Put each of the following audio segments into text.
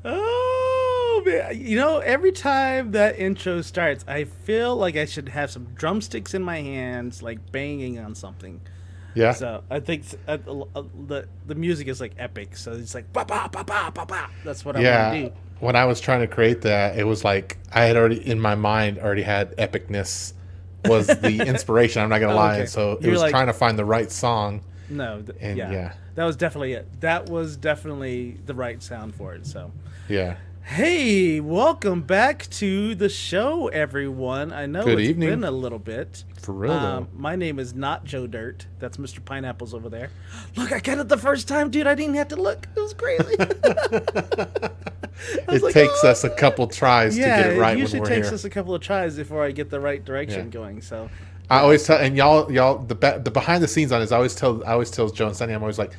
Oh man! Every time that intro starts, I feel like I should have some drumsticks in my hands, like banging on something. Yeah. So I think the music is like epic. So it's like ba ba ba ba ba ba. That's what I want to Yeah. do. When I was trying to create that, it was like I had already in my mind already had epicness was the inspiration. I'm not gonna Oh, lie, and okay. so it You're was like trying to find the right song. no, And yeah. yeah, That was definitely it. That was definitely the right sound for it. So. yeah. Hey, welcome back to the show, everyone. I know Good it's been evening. a little bit. For real though. My name is not Joe Dirt. That's Mr. Pineapples over there. Look, I got it the first time, dude. I didn't have to look. It was crazy. I was It like, takes oh. us a couple tries to Yeah, get it it right when usually we're takes here. us a couple of tries before I get the right Yeah. direction going. So, I yeah. always tell, and y'all, the behind the scenes on this, I always tell Joe and Sunny, I'm always like,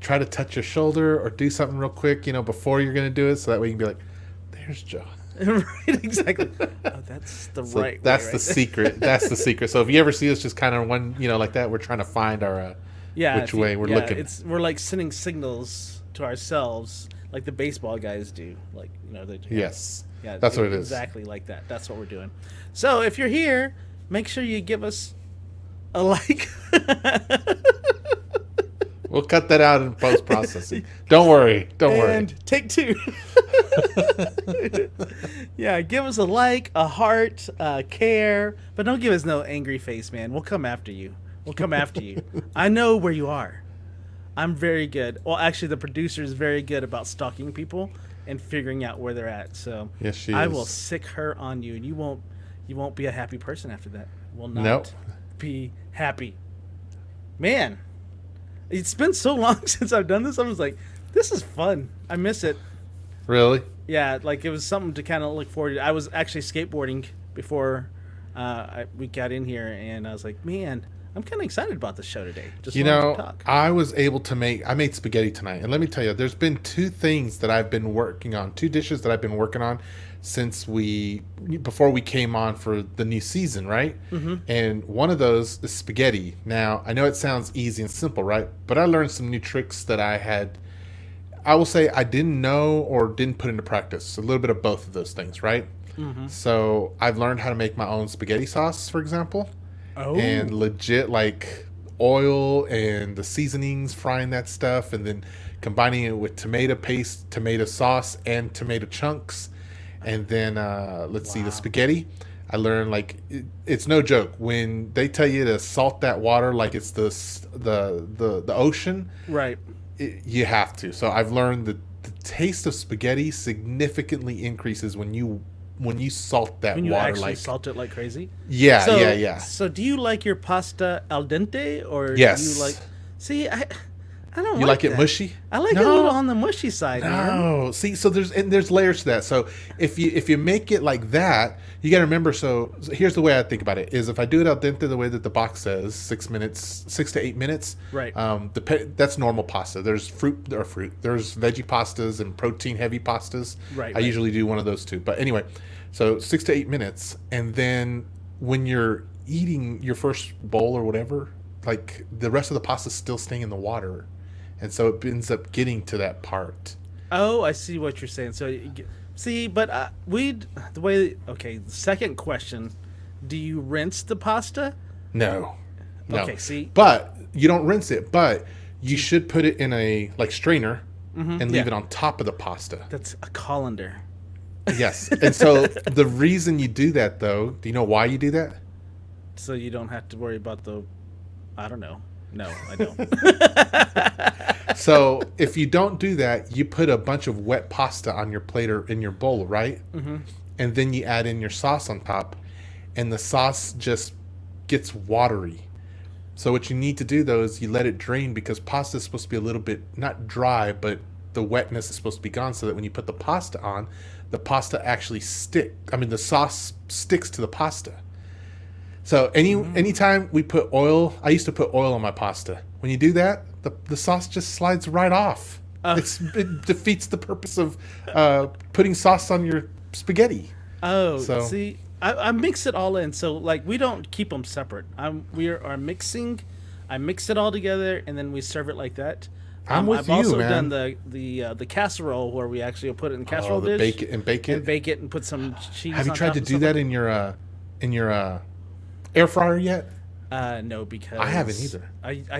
try to touch your shoulder or do something real quick, before you're gonna do it, so that way you can be like, there's Joe. Right, exactly. Oh, that's the So right that's way, the right there. secret. That's the secret. So if you ever see us just kind of like that, we're trying to find our Yeah, which way we're looking. we're like sending signals to ourselves, like the baseball guys do. Like they Yes, yeah, that's what it is. exactly like that. That's what we're doing. So if you're here, make sure you give us a like. We'll cut that out in post processing. Don't worry. Don't and worry. take two. Yeah, give us a like, a heart, care, but don't give us no angry face, man. We'll come after you. We'll come after you. I know where you are. I'm very good. Well, actually, the producer is very good about stalking people and figuring out where they're at. So Yes, she I is. will sick her on you, and you won't be a happy person after that. Will not Nope. be happy, man. It's been so long since I've done this. I was like, this is fun. I miss it. Really? Yeah, like it was something to kind of look forward to. I was actually skateboarding before we got in here, and I was like, man, I'm kind of excited about the show today. Just wanted to talk. I was able to I made spaghetti tonight. And let me tell you, there's been two things that I've been working on, two dishes that I've been working on since before we came on for the new season, right? Mm-hmm. And one of those is spaghetti. Now, I know it sounds easy and simple, right? But I learned some new tricks that I will say I didn't know or didn't put into practice. A little bit of both of those things, right? Mm-hmm. So I've learned how to make my own spaghetti sauce, for example, and Oh, legit like oil and the seasonings, frying that stuff, and then combining it with tomato paste, tomato sauce, and tomato chunks. And then let's see, the wow. spaghetti. I learned like it's no joke when they tell you to salt that water like it's the ocean. Right. You have to. So I've learned that the taste of spaghetti significantly increases when you salt that When you water actually like salt it like crazy. yeah, So, yeah, yeah. so do you like your pasta al dente, or do you like? Yes. See, I don't You like it that. mushy? I like it a little on the mushy side, man. No. See, so there's layers to that. So if you make it like that, you got to remember. So here's the way I think about it: is if I do it al dente the way that the box says, 6 minutes, 6 to 8 minutes. Right. That's normal pasta. There's fruit. There's veggie pastas and protein heavy pastas. Right, I right. usually do one of those two. But anyway, so 6 to 8 minutes, and then when you're eating your first bowl or whatever, like the rest of the pasta's still staying in the water, and so it ends up getting to that part. Oh, I see what you're saying. So, see, but the way. Okay, the second question: do you rinse the pasta? No, no. Okay, see, But you don't rinse it, but you should put it in a like strainer and leave yeah. it on top of the pasta. That's a colander. Yes. And so the reason you do that though, do you know why you do that? So you don't have to worry about the. I don't know. No, I don't. So if you don't do that, you put a bunch of wet pasta on your plate or in your bowl, right? Mm-hmm. And then you add in your sauce on top, and the sauce just gets watery. So what you need to do though is you let it drain because pasta is supposed to be a little bit not dry, but the wetness is supposed to be gone so that when you put the pasta on, the pasta actually the sauce sticks to the pasta. So anytime we put oil, I used to put oil on my pasta. When you do that, the sauce just slides right off. It defeats the purpose of putting sauce on your spaghetti. Oh, So see, I mix it all in. So like we don't keep them separate. We are mixing. I mix it all together and then we serve it like that. I'm with I've you, also man. done the casserole where we actually put it in the casserole the dish bake it. and bake it and put some cheese. Have you on tried top to and do stuff that like in your air fryer yet? No, because I haven't either. I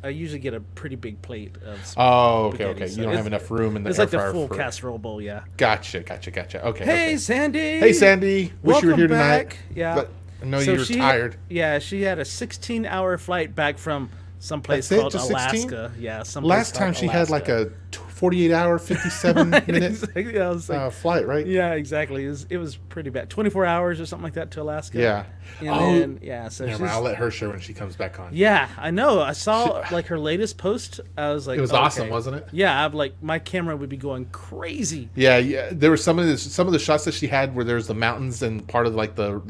usually get a pretty big plate of. Oh, spaghetti, okay. so You don't have enough room in the It's air like the fryer. full casserole bowl, yeah. Gotcha. Okay. Hey, okay. Sandy. Hey, Sandy. Wish you were Welcome here tonight. back. Yeah. But I know So you were tired. Yeah, she had a 16-hour flight back from someplace That's it? called Just 16? Alaska. Yeah, Last time she had like a 48-hour, 57-minute exactly. I was like, flight, right? yeah, exactly. It was pretty bad. 24 hours or something like that to Alaska. Yeah. And then, so Never mind, I'll let her share when she comes back on. yeah, I know. I saw like her latest post. I was like, It was awesome, wasn't it? Yeah, I'm like, my camera would be going crazy. Yeah. There were some of the shots that she had where there's the mountains and part of like the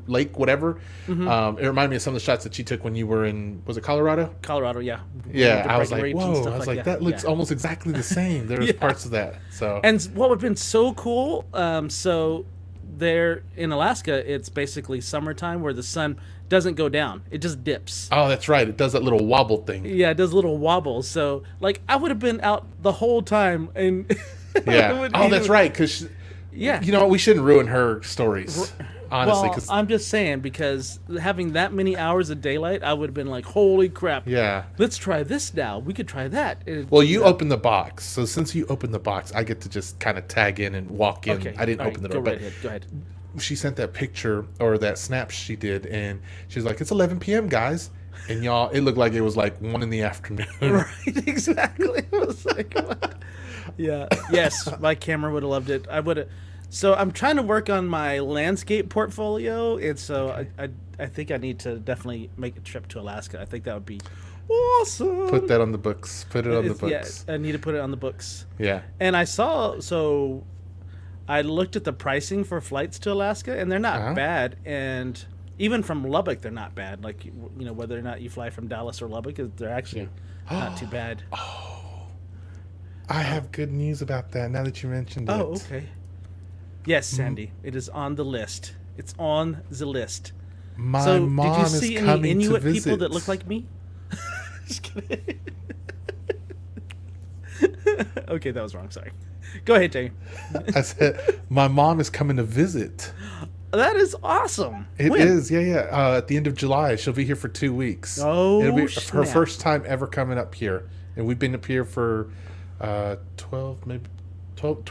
lake, whatever. Mm-hmm. It reminded me of some of the shots that she took when you were in, was it Colorado? Colorado, yeah. Yeah, The I was like, Breckenridge and whoa! stuff I was like, that. that looks Yeah. almost exactly the same. There was Yeah. parts of that. So And what would have been so cool, so there in Alaska, it's basically summertime where the sun doesn't go down; it just dips. oh, that's right. It does that little wobble thing. Yeah, it does little wobbles. So, like, I would have been out the whole time, and Yeah. Oh, that's right. Because Yeah. you know what? We shouldn't ruin her stories, honestly. Well, Because I'm just saying because having that many hours of daylight, I would have been like, "Holy crap! yeah. Let's try this now. We could try that." Well, you opened the box, so since you opened the box, I get to just kind of tag in and walk in. Okay, I didn't all open the right, door, Go but right ahead. Go ahead. she sent that picture or that snap she did, and she was like, "It's 11 p.m., guys," and y'all, it looked like it was like 1 in the afternoon. Right, exactly. I was like, what? Yeah. Yes, my camera would have loved it. I would have. So I'm trying to work on my landscape portfolio, and so I think I need to definitely make a trip to Alaska. I think that would be awesome. Put that on the books. Put it on the Yeah, books. I need to put it on the books. Yeah. And I looked at the pricing for flights to Alaska, and they're not Uh-huh. bad. And even from Lubbock, they're not bad. Like, whether or not you fly from Dallas or Lubbock, they're actually not too bad. I have good news about that now that you mentioned it. Oh, okay. Yes, Sandy, it is on the list. It's on the list. My So, mom did you is see any coming to Inuit visit. people that look like me? Just kidding. Okay, that was wrong. Sorry. Go ahead, Jamie. I said, my mom is coming to visit. That is awesome. It When? is, yeah. At the end of July, she'll be here for 2 weeks. Oh, It'll be her snap. first time ever coming up here, and we've been up here for 12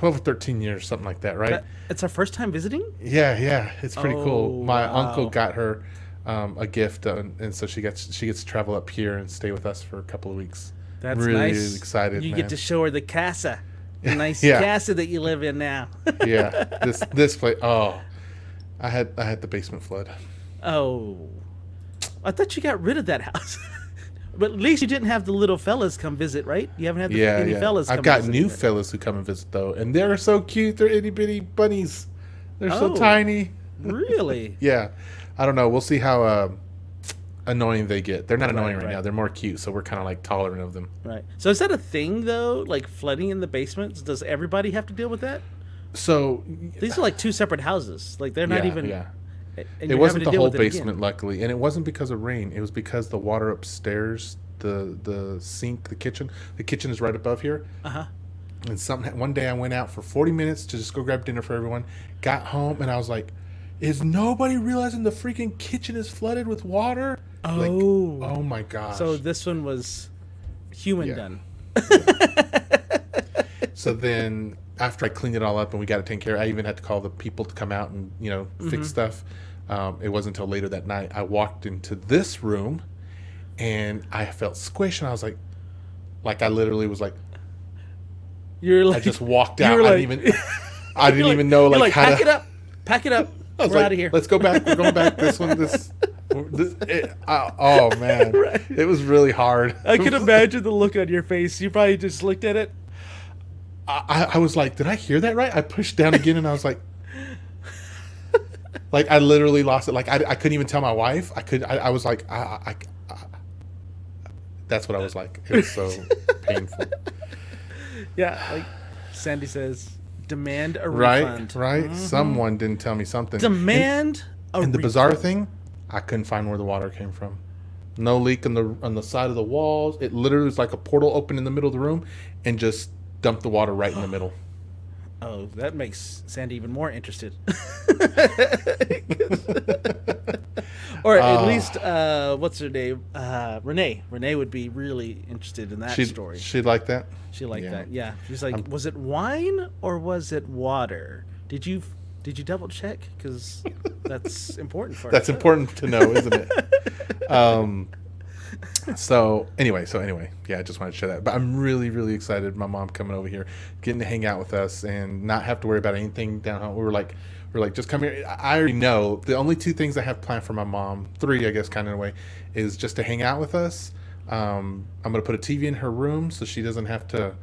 or 13 years, something like that, right? It's our first time visiting? Yeah, it's pretty cool. Oh, My wow. uncle got her a gift, and so she gets to travel up here and stay with us for a couple of weeks. That's really nice. excited. You man. get to show her the casa. The nice Yeah. casa that you live in now. Yeah, this place. Oh, I had the basement flood. Oh. I thought you got rid of that house. But at least you didn't have the little fellas come visit, right? You haven't had any fellas come I've got visit new either. fellas who come and visit though, and they're so cute. They're itty bitty bunnies. They're so Oh. tiny. Really? Yeah, I don't know. We'll see how annoying they get. They're not annoying right right. now. They're more cute, so we're kind of like tolerant of them. Right. So is that a thing though? Like flooding in the basements? Does everybody have to deal with that? So These are like two separate houses. Like they're not yeah, even. yeah. and It you're wasn't having the to deal whole with it again. basement, luckily, and it wasn't because of rain. It was because the water upstairs, the sink, the kitchen is right above here. Uh-huh. And one day I went out for 40 minutes to just go grab dinner for everyone. Got home and I was like, "Is nobody realizing the freaking kitchen is flooded with water?" Like, Oh. oh my gosh! So this one was human Yeah. done. So then after I cleaned it all up and we got it taken care of, I even had to call the people to come out and fix stuff. It wasn't until later that night I walked into this room and I felt squish and I was like I literally was like, You're like I just walked you out. were I like- didn't even you're even know you're like how pack to. it up. Pack it up. I was We're like, out of here. Let's go back. We're going back. Oh man, Right. it was really hard. I can imagine the look on your face. You probably just looked at it. I was like, did I hear that right? I pushed down again and I was like, I literally lost it. Like I couldn't even tell my wife. I was like, that's what I was like. It was so painful. Yeah, like Sandy says, demand a Right, refund. right. Someone didn't tell me something. Demand a And the refund. bizarre thing, I couldn't find where the water came from. No leak on the side of the walls. It literally was like a portal open in the middle of the room and just dumped the water right in the middle. Oh, that makes Sandy even more interested. Or at least, what's her name? Renee. Renee would be really interested in that story. She'd like that? She liked that, yeah. She's like, was it wine or was it water? Did you double check? Because that's important for us. That's important to know, isn't it? So anyway, yeah, I just wanted to share that. But I'm really, really excited. My mom coming over here, getting to hang out with us, and not have to worry about anything down home. We're like, just come here. I already know the only two things I have planned for my mom, three, I guess, kind of in a way, is just to hang out with us. I'm gonna put a TV in her room so she doesn't have to,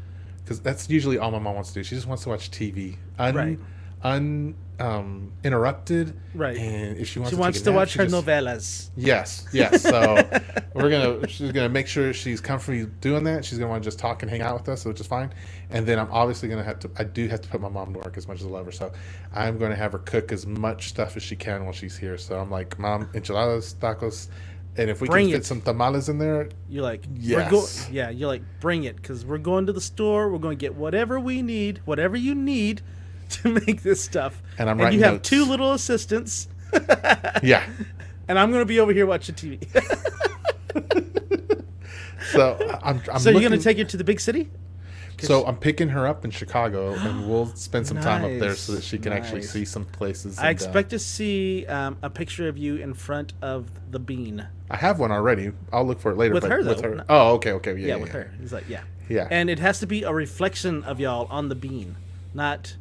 because that's usually all my mom wants to do. She just wants to watch TV, interrupted, right? And if she wants to watch her novellas. Yes. So she's gonna make sure she's comfortable doing that. She's gonna want to just talk and hang out with us, which is fine. And then I'm obviously gonna have to. I do have to put my mom to work as much as I love her. So I'm gonna have her cook as much stuff as she can while she's here. So I'm like, Mom, enchiladas, tacos. And if we can fit some tamales in there, you're like, yes. You're like, bring it, because we're going to the store. We're going to get whatever we need, whatever you need to make this stuff. And I'm writing you have notes. 2 little assistants. Yeah. And I'm going to be over here watching TV. So I'm So you're going to take her to the big city? So I'm picking her up in Chicago, and we'll spend some time up there so that she can actually see some places. I expect to see a picture of you in front of the bean. I have one already. I'll look for it later. With her, though. With her. Oh, okay. Yeah, with her. He's like, yeah. Yeah. And it has to be a reflection of y'all on the bean, not...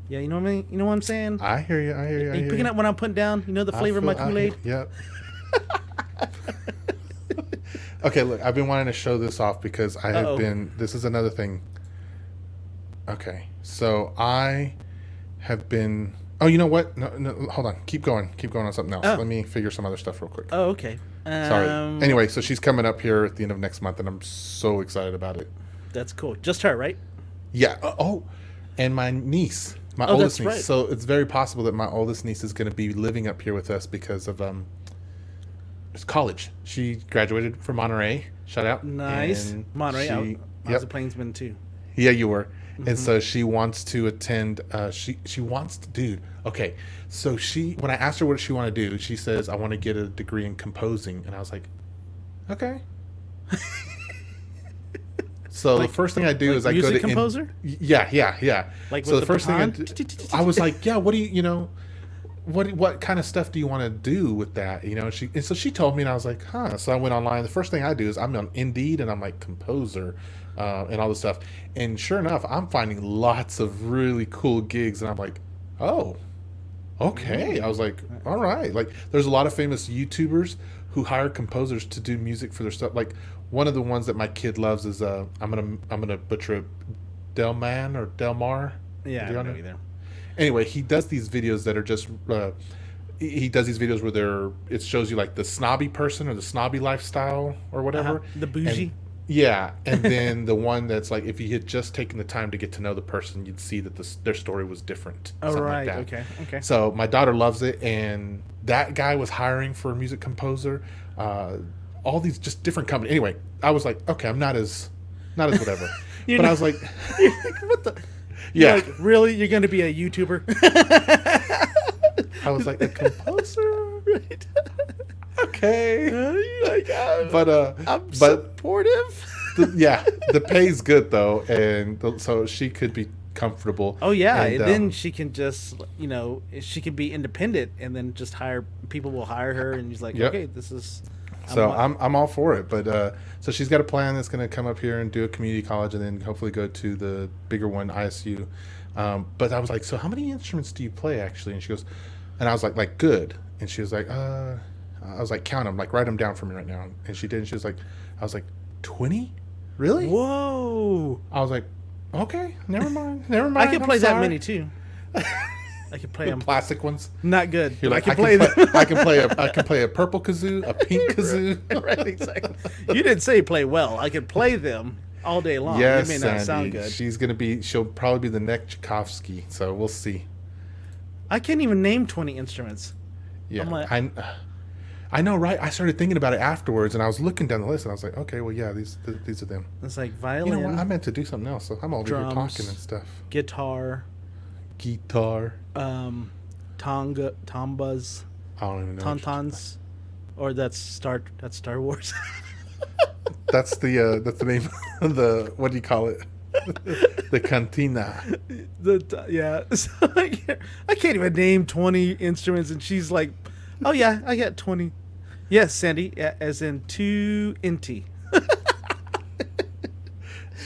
Yeah, you know what I mean? You know what I'm saying? I hear you. Are you picking up what I'm putting down? You know the flavor of my Kool-Aid? Yep. Okay, look, I've been wanting to show this off because I have been... This is another thing. Okay, so I have been... Oh, you know what? No, hold on. Keep going on something else. Let me figure some other stuff real quick. Oh, okay. Sorry. Anyway, so she's coming up here at the end of next month, and I'm so excited about it. That's cool. Just her, right? Yeah. And my niece. My oldest niece. Right. So it's very possible that my oldest niece is going to be living up here with us because of it's college. She graduated from Monterey. Shout out. Nice. And Monterey. I was a plainsman too. Yeah, you were. Mm-hmm. And so she wants to attend. She wants to, dude. Okay. So when I asked her what she want to do, she says, I want to get a degree in composing. And I was like, okay. So the first thing I do is I go to... Music composer? Yeah. Like so the first thing I was like, yeah, what do you what kind of stuff do you want to do with that? So she told me, and I was like, huh. So I went online. The first thing I do is I'm on Indeed, and I'm like composer and all this stuff. And sure enough, I'm finding lots of really cool gigs, and I'm like, oh, okay. I was like, all right. Like, there's a lot of famous YouTubers who hire composers to do music for their stuff. Like, one of the ones that my kid loves is I'm gonna butcher it, Delman or Delmar. Yeah, I don't know either. Anyway, he does these videos that are just he does these videos where it shows you like the snobby person or the snobby lifestyle or whatever. The bougie. And then the one that's like, if you had just taken the time to get to know the person, you'd see that their story was different. Oh, right. Like that. Okay. So my daughter loves it, and that guy was hiring for a music composer. All these just different companies. Anyway, I was like, okay, I'm not as whatever. But I was like, what the? Yeah. Like, really? You're going to be a YouTuber? I was like, a composer? Right. Okay. I'm supportive. The pay's good though, and so she could be comfortable. Oh yeah, and then she can just, she can be independent, and then just people will hire her, and she's like, okay, this is. So I'm all for it, but so she's got a plan that's going to come up here and do a community college, and then hopefully go to the bigger one, ISU. But I was like, so how many instruments do you play actually? And she goes, and I was like good, and she was like, I was like, count them, like write them down for me right now, and she did. And she was like, I was like, 20, really? Whoa! I was like, okay, never mind. I can play that many too. I can play them. Plastic ones. Not good. You're like, I can play them. I can play a purple kazoo, a pink kazoo. Right, exactly. You didn't say play well. I could play them all day long. Yes, it may not sound Sandy. good. She'll probably be the next Tchaikovsky. So we'll see. I can't even name 20 instruments. Yeah, I know, right? I started thinking about it afterwards, and I was looking down the list, and I was like, okay, well, yeah, these are them. It's like You violin, know what? I meant to do something else, so I'm over here drums, talking and stuff. guitar, Guitar. tombas, I don't even know. what you're talking tauntauns, or that's Star Wars. about. That's the name of the, what do you call it? The cantina. Yeah. So I can't even name 20 instruments, and she's like, "Oh yeah, I got 20." Yes, Sandy, as in 2 inti.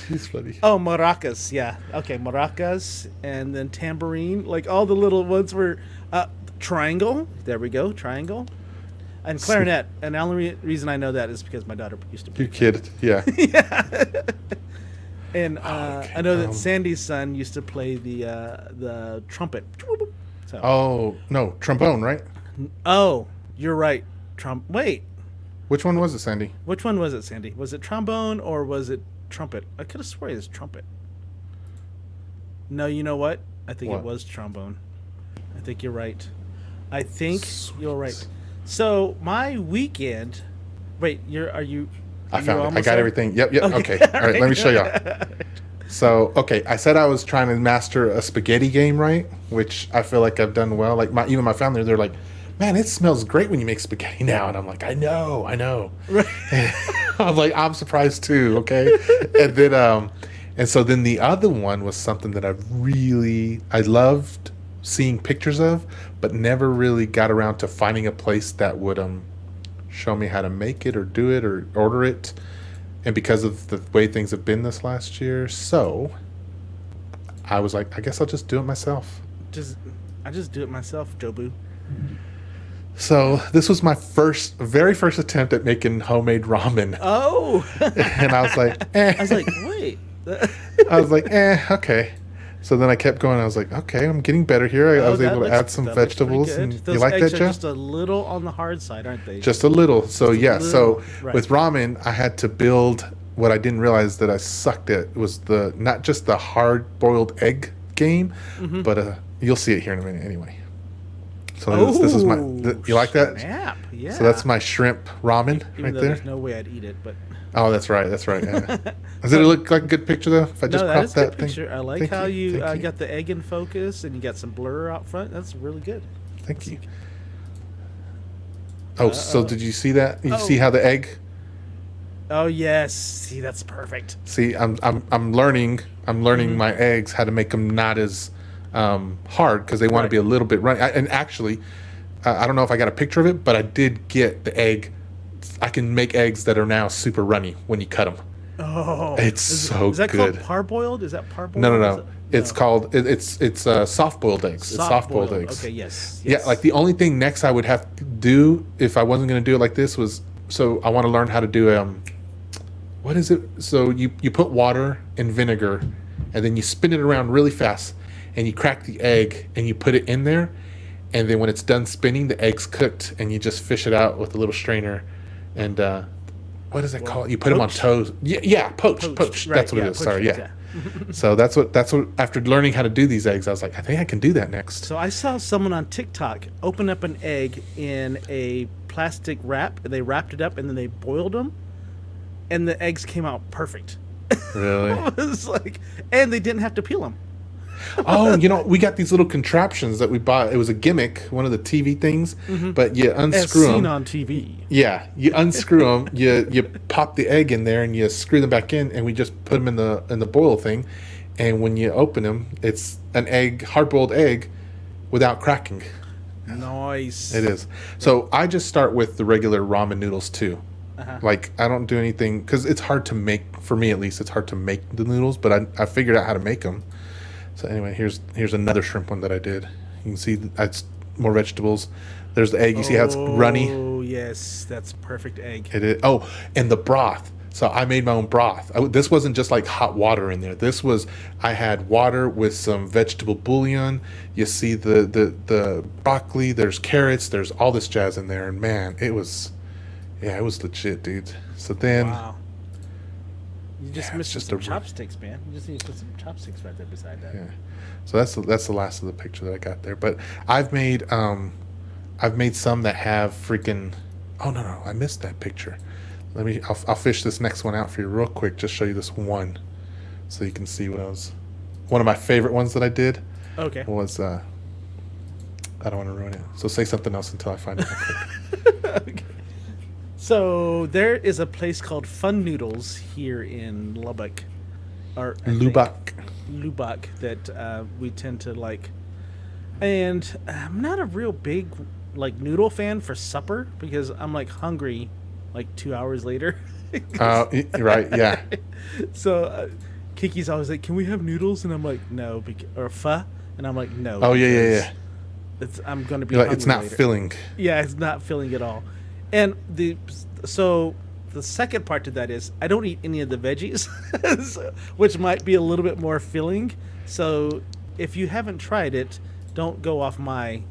She's funny. Oh, maracas, yeah. Okay, maracas, and then tambourine, like all the little ones were triangle. There we go, triangle, and clarinet. And the only reason I know that is because my daughter used to play. You kid? Yeah. Yeah. And okay, I know that Sandy's son used to play the trumpet. So. Oh no, trombone, right? Oh, you're right. Wait, Which one was it, Sandy? which one was it, Sandy? Was it trombone or was it trumpet? I could have sworn it was trumpet. No, you know what? I think What? it was trombone. I think you're right. I think you're right. Sweet. So my weekend. Wait, are you? I you found it. I almost got there? everything. Yep. Okay. All right. Let me show y'all. So, okay, I said I was trying to master a spaghetti game, right? Which I feel like I've done well. Like even my family, they're like, "Man, it smells great when you make spaghetti now." And I'm like, "I know." Right. I'm like, I'm surprised too. Okay, and then and so then the other one was something that I loved seeing pictures of, but never really got around to finding a place that would show me how to make it or do it or order it. And because of the way things have been this last year, so I was like, I guess I'll just do it myself. I just do it myself, Jobu. So this was my very first attempt at making homemade ramen. Oh. And I was like, eh. I was like, wait. I was like, okay. So then I kept going. I was like, okay, I'm getting better here. I was able to add some vegetables. And Those you like eggs that, are Jeff? just a little on the hard side, aren't they? Just a little. So yeah. So right. with ramen, I had to build what I didn't realize that I sucked at was not just the hard boiled egg game, but you'll see it here in a minute anyway. So this is you like that? Snap. Yeah. So that's my shrimp ramen Even right though there. there's no way I'd eat it, but Oh, that's right. Yeah. Does it look like a good picture though? If I just no, crop that's a that good thing. picture. I like Thank how you Thank got the egg in focus and you got some blur out front. That's really good. Thank you. Oh, so did you see that? You see Oh. how the egg? Oh yes, see that's perfect. See, I'm learning my eggs how to make them not as hard because they want to be a little bit runny. And actually, I don't know if I got a picture of it, but I did get the egg. I can make eggs that are now super runny when you cut them. Oh, It's so is that good. called parboiled? Is that parboiled? No. It's called it's soft boiled eggs. It's soft boiled eggs. Okay, yes. Yeah, like the only thing next I would have to do if I wasn't going to do it like this was so I want to learn how to do what is it? So you put water and vinegar and then you spin it around really fast and you crack the egg and you put it in there and then when it's done spinning the egg's cooked and you just fish it out with a little strainer and what is it called? You put them on toast. Yeah, poached. Right, That's what it is. poached Sorry, eggs, yeah. So that's what after learning how to do these eggs, I was like, I think I can do that next. So I saw someone on TikTok open up an egg in a plastic wrap. They wrapped it up and then they boiled them, and the eggs came out perfect. Really? It was like, and they didn't have to peel them. Oh, we got these little contraptions that we bought. It was a gimmick, one of the TV things, but you As unscrew seen them. on TV. Yeah, you unscrew them. You pop the egg in there and you screw them back in, and we just put them in the boil thing. And when you open them, it's an hard-boiled egg, without cracking. Nice. It is. So I just start with the regular ramen noodles too. Like I don't do anything because it's hard to make. For me, at least, it's hard to make the noodles. But I figured out how to make them. So anyway, here's another shrimp one that I did. You can see that's more vegetables. There's the egg. You see how it's runny? Oh yes, that's perfect egg. It is. Oh, and the broth. So I made my own broth. This wasn't just like hot water in there. I had water with some vegetable bouillon. You see the broccoli. There's carrots. There's all this jazz in there. And man, it was legit, dude. So then. Wow. You just missed just some chopsticks, man. You just need to put some chopsticks right there beside that. Yeah. So that's the last of the picture that I got there. But I've made some that have freaking Oh no, I missed that picture. I'll fish this next one out for you real quick. Just show you this one, so you can see what I was. One of my favorite ones that I did. Okay. Was I don't want to ruin it. So say something else until I find it real quick. Okay. So there is a place called Fun Noodles here in Lubbock, or Lubbock. Lubbock, that we tend to like. And I'm not a real big like noodle fan for supper because I'm like hungry like 2 hours later. Right, yeah. So Kiki's always like, "Can we have noodles?" And I'm like, "No," or pho, and I'm like, "No." Oh yeah. I'm gonna be. You're like, it's not later. filling. Yeah, it's not filling at all. And the second part to that is I don't eat any of the veggies, which might be a little bit more filling. So if you haven't tried it, don't go off my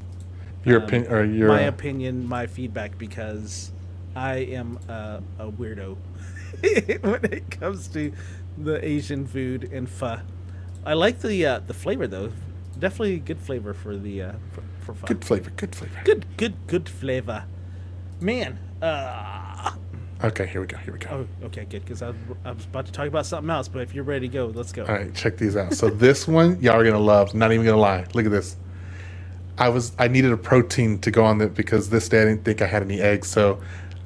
my opinion, my feedback, because I am a weirdo when it comes to the Asian food and pho. I like the flavor though. Definitely good flavor for the for pho. Good flavor. Good flavor. Man. Okay, here we go. Oh, okay, good. Because I was about to talk about something else, but if you're ready to go, let's go. All right, check these out. So this one, y'all are gonna love. Not even gonna lie. Look at this. I needed a protein to go on it because this day I didn't think I had any eggs, so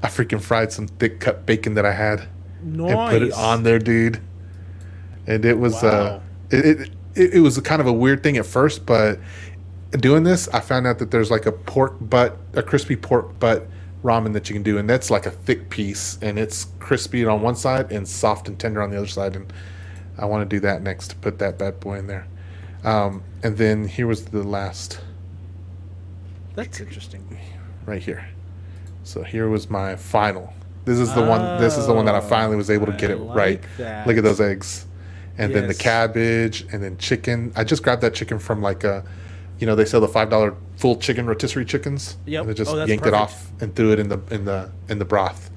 I freaking fried some thick cut bacon that I had Nice. and put it on there, dude. And it was Wow. it was kind of a weird thing at first, but doing this, I found out that there's like a crispy pork butt ramen that you can do, and that's like a thick piece, and it's crispy on one side and soft and tender on the other side. And I want to do that next to put that bad boy in there. And then here was the last. That's interesting. Right here. So here was my final. This is the one. This is the one that I finally was able to get it like right. that. Look at those eggs, and then the Yes. cabbage, and then chicken. I just grabbed that chicken from like a, they sell the $5 full chicken rotisserie chickens. Yep. And I just Oh, that's yanked it perfect. off and threw it in the broth.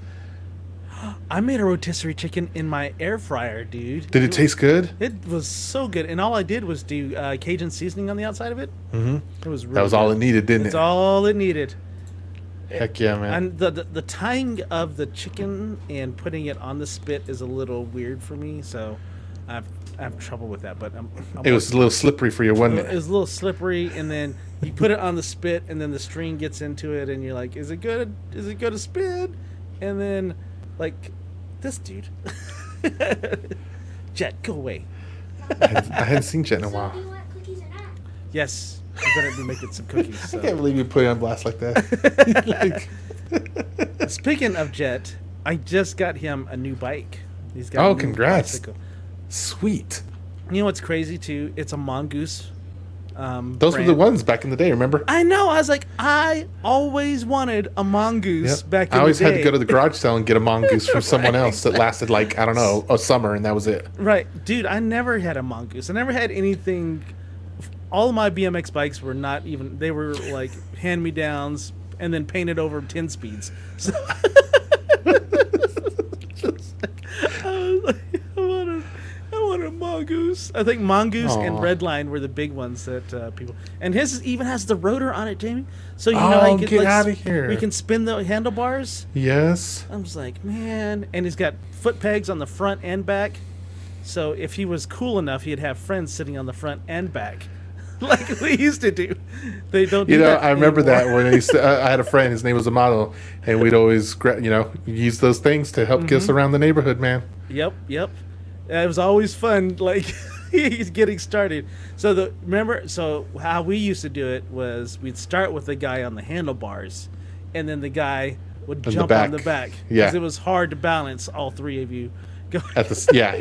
I made a rotisserie chicken in my air fryer, dude. Did it taste good? It was so good, and all I did was do Cajun seasoning on the outside of it. Mm-hmm. It was really That was all good. it needed, didn't It's it? all it needed. Heck yeah, man. And the tying of the chicken and putting it on the spit is a little weird for me, so I have trouble with that. But I'm It was a little slippery for you, wasn't it it? was a little slippery, and then you put it on the spit, and then the string gets into it, and you're like, "Is it good? Is it good to spin?" And then, like, this dude, Jet, go away. I hadn't seen Jet in a while. So, do you want cookies or not? Yes, I'm gonna be making some cookies. I So. can't believe you put it on blast like that. Speaking of Jet, I just got him a new bike. He's got Oh, a new congrats. bicycle. Sweet. You know what's crazy too? It's a Mongoose. Those were the ones back in the day, remember? I know. I was like, I always wanted a Mongoose Yep. back in I always the day. had to go to the garage sale and get a mongoose from someone Right. else that lasted like, I don't know, a summer, and that was it. Right, dude. I never had a Mongoose. I never had anything. All of my BMX bikes were not even. They were like hand me downs and then painted over 10 speeds. So I was like, I want a Mongoose. I think Mongoose and Aw. Redline were the big ones that people. And his even has the rotor on it, Jamie. So you know, Oh, how you get outta here. We can spin the handlebars. Yes. I was like, man, and he's got foot pegs on the front and back. So if he was cool enough, he'd have friends sitting on the front and back, like we used to do. They don't. Do that I remember anymore. that when I had a friend, his name was Amato, and we'd always, use those things to help get us around the neighborhood, man. Yep. It was always fun. Like he's getting started. So so how we used to do it was we'd start with the guy on the handlebars, and then the guy would the jump on the back. back. Yeah. Because it was hard to balance all three of you. Go. Yeah.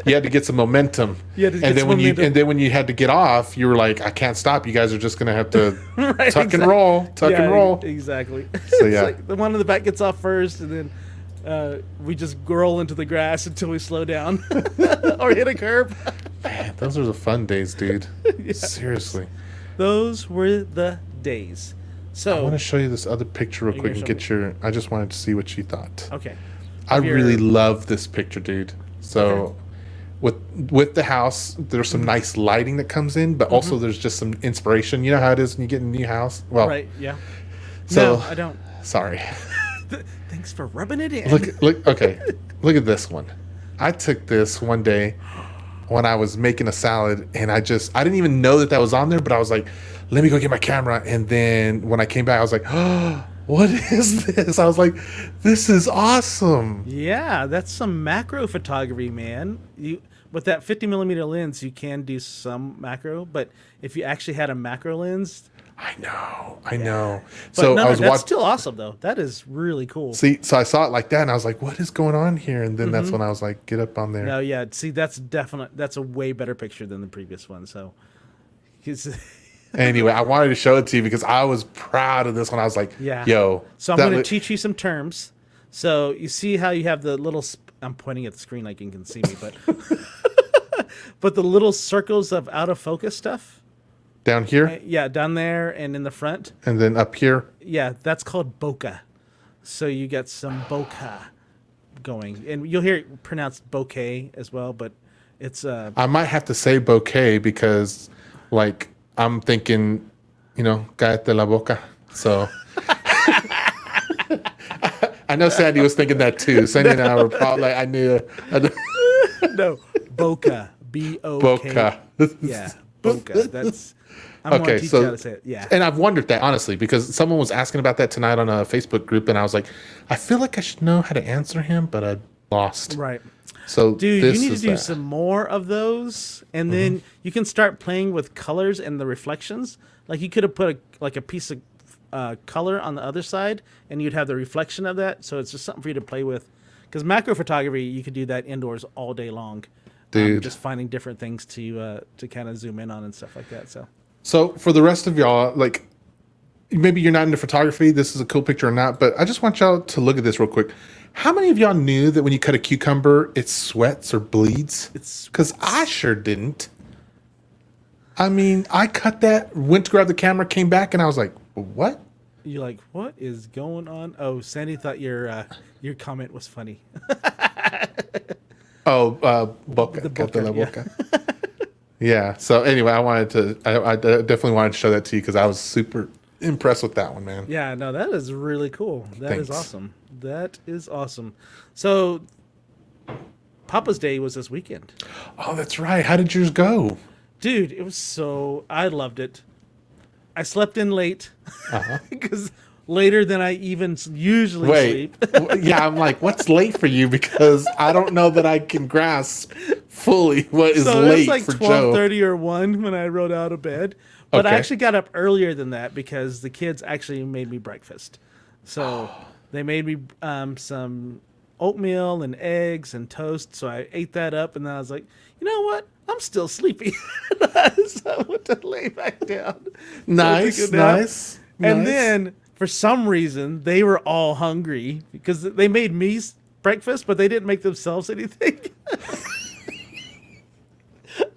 You had to get some momentum. You had to get and then some when momentum. and then when you had to get off, you were like, I can't stop. You guys are just gonna have to Right, tuck and exactly. roll, tuck and roll. Exactly. So, It's yeah. like the one in the back gets off first, and then we just roll into the grass until we slow down or hit a curb. Man, those are the fun days, dude. Yeah. Seriously. Those were the days. I So want to show you this other picture real You quick gonna and show get I just wanted to see what you thought. okay, I Of your- really love this picture, dude. So Okay. with the house, there's some nice lighting that comes in, but also there's just some inspiration. You know how it is when you get a new house? Well, right, yeah. So No, I don't. sorry. Thanks for rubbing it in. Look. Okay, look at this one. I took this one day when I was making a salad, and I didn't even know that was on there, but I was like, let me go get my camera. And then when I came back, I was like, oh, what is this? I was like, this is awesome. Yeah, that's some macro photography, man. With that 50 millimeter lens, you can do some macro, but if you actually had a macro lens, I know. But So no, I was that's watching. still awesome though. That is really cool. See, so I saw it like that, and I was like, what is going on here? And then that's when I was like, get up on there. No, yeah. See, that's a way better picture than the previous one. So, Anyway, I wanted to show it to you because I was proud of this one. I was like, yeah. yo. So I'm going to teach you some terms. So you see how you have the little. I'm pointing at the screen like you can see me, but but the little circles of out of focus stuff. Down here? Yeah, down there and in the front. And then up here? Yeah, that's called bokeh. So you get some bokeh going. And you'll hear it pronounced bokeh as well, but it's... I might have to say bouquet because, like, I'm thinking, cállate la boca. So... I know Sandy was thinking that too. Sandy and I were probably like, I knew. No, bokeh. B-O-K. Boca. Yeah, bokeh. That's... I'm going to teach you how to say it. Yeah. And I've wondered that, honestly, because someone was asking about that tonight on a Facebook group, and I was like, I feel like I should know how to answer him, but I lost. Right. So, dude, you need to do some more of those, and then you can start playing with colors and the reflections. Like, you could have put a piece of color on the other side, and you'd have the reflection of that, so it's just something for you to play with. Because macro photography, you could do that indoors all day long. Dude. Just finding different things to kind of zoom in on and stuff like that, So for the rest of y'all, like, maybe you're not into photography, this is a cool picture or not, but I just want y'all to look at this real quick. How many of y'all knew that when you cut a cucumber, it sweats or bleeds? Because I sure didn't. I mean, I cut that, went to grab the camera, came back, and I was like, what? You're like, what is going on? Oh, Sandy thought your comment was funny. Boca. The boca, la boca. Yeah. So anyway, I definitely wanted to show that to you because I was super impressed with that one, man. Yeah, no, that is really cool. That is Thanks. awesome. That is awesome. So, Papa's Day was this weekend. Oh, that's right. How did yours go? Dude, I loved it. I slept in late Uh-huh. because later than I even usually Wait. sleep. Yeah, I'm like, what's late for you? Because I don't know that I can grasp fully what is So late it was like for Joe. 12:30 or 1 when I rode out of bed. But I Okay. actually got up earlier than that because the kids actually made me breakfast. So they made me some oatmeal and eggs and toast. So I ate that up, and then I was like, you know what? I'm still sleepy. So I went to lay back down. Nice, So I took a nap. nice. And nice. then, for some reason, they were all hungry because they made me breakfast, but they didn't make themselves anything.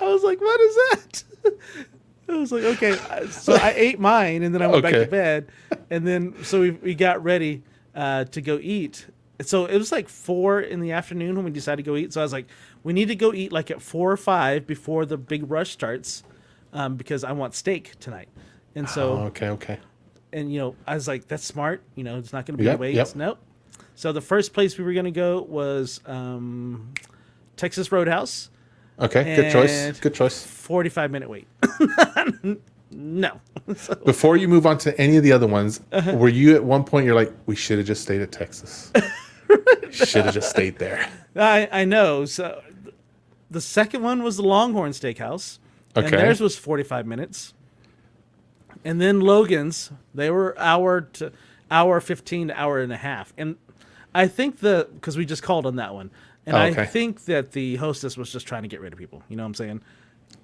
I was like, what is that? I was like, okay. So I ate mine, and then I went back Okay. to bed. And then, so we got ready to go eat. So it was like 4 in the afternoon when we decided to go eat. So I was like, we need to go eat like at 4 or 5 before the big rush starts because I want steak tonight. And so... Oh, okay. And, I was like, that's smart. It's not going to be a Yep, waste. yep. Nope. So the first place we were going to go was Texas Roadhouse. Okay, good choice. And Good choice. 45-minute wait. No. So, Before you move on to any of the other ones, were you at one point you're like, we should have just stayed at Texas? Should have just stayed there. I know. So the second one was the Longhorn Steakhouse. And Okay. theirs was 45 minutes. And then Logan's, they were hour 15 to hour and a half. And I think because we just called on that one. And okay. I think that the hostess was just trying to get rid of people. You know what I'm saying?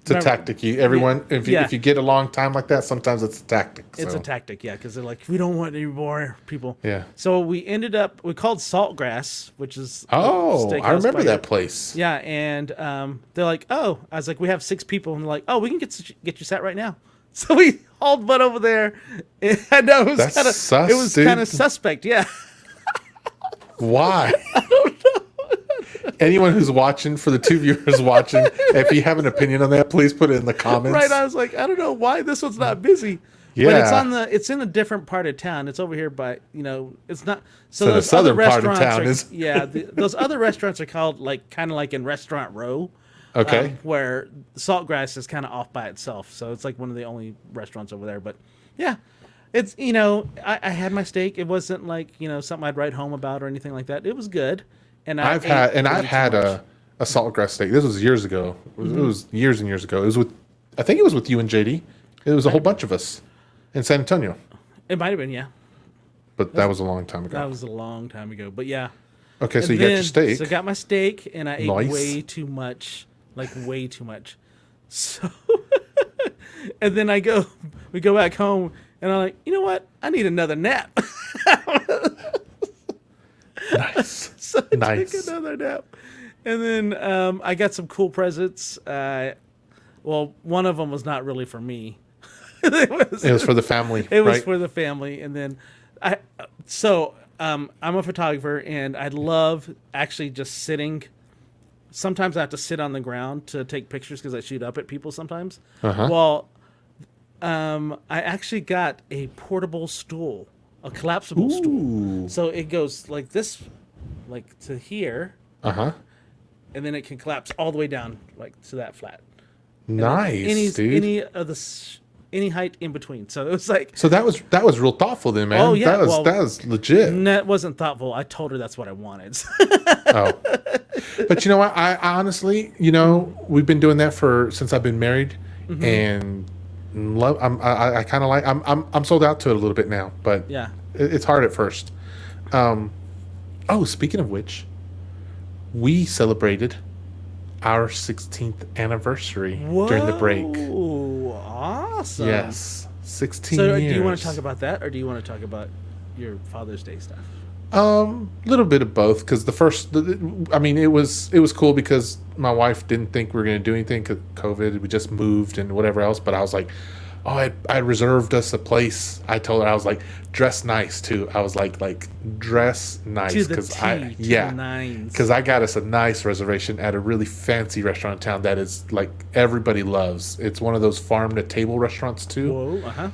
It's a tactic. Everyone, if Yeah. you get a long time like that, sometimes it's a tactic. It's so. a tactic, yeah, because they're like, we don't want any more people. Yeah. So we called Saltgrass, which is Oh, steakhouse I remember by- that place. Yeah, and they're like, oh, I was like, we have 6 people, and they're like, oh, we can get you sat right now. So we hauled butt over there. I know it was That's kind of sus, it was dude. kind of suspect, yeah. Why? I don't know. Anyone who's watching, for the 2 viewers watching, if you have an opinion on that, please put it in the comments. Right, I was like, I don't know why this one's not busy. Yeah. But it's in a different part of town. It's over here by, it's not. So So the those other southern part of restaurants town are, is- yeah, those other restaurants are called kind of like in Restaurant Row. Okay. Where Saltgrass is kind of off by itself. So it's like one of the only restaurants over there. But yeah, it's, I had my steak. It wasn't like, something I'd write home about or anything like that. It was good. And I've had a saltgrass steak. This was years ago. It was years and years ago. It was I think it was with you and JD. It was a whole bunch of us in San Antonio. It might have been, yeah. But that was a long time ago. That was a long time ago. But yeah. Okay, so you got your steak. So I got my steak, and I ate Nice. way too much. Like, way too much. So, and then we go back home, and I'm like, you know what? I need another nap. Nice. So I Nice. took another nap. And then I got some cool presents. Well, one of them was not really for me. It was for the family. It was right? for the family. And then I'm a photographer, and I love actually just sitting. Sometimes I have to sit on the ground to take pictures because I shoot up at people sometimes. Uh-huh. Well, I actually got a portable stool, a collapsible stool. So it goes like this, like to here, Uh-huh. and then it can collapse all the way down, like to that flat. Nice, dude. Any height in between. So it was like, So that was real thoughtful then, man. Oh, yeah, That was legit. that wasn't thoughtful. I told her that's what I wanted. Oh. But you know what? I honestly, we've been doing that since I've been married, and I kind of like. I'm sold out to it a little bit now, but Yeah. it's hard at first. Speaking of which, we celebrated our 16th anniversary during the break. Whoa, awesome. Yes, 16 So years. do you want to talk about that, or do you want to talk about your Father's Day stuff? Little bit of both, because it was cool because my wife didn't think we were going to do anything because COVID. We just moved and whatever else. But I was like, I reserved us a place. I told her, I was like, dress nice too. I was like dress nice To the because T, the nines. because I got us a nice reservation at a really fancy restaurant in town that is like everybody loves. It's one of those farm to table restaurants too. Whoa, uh-huh.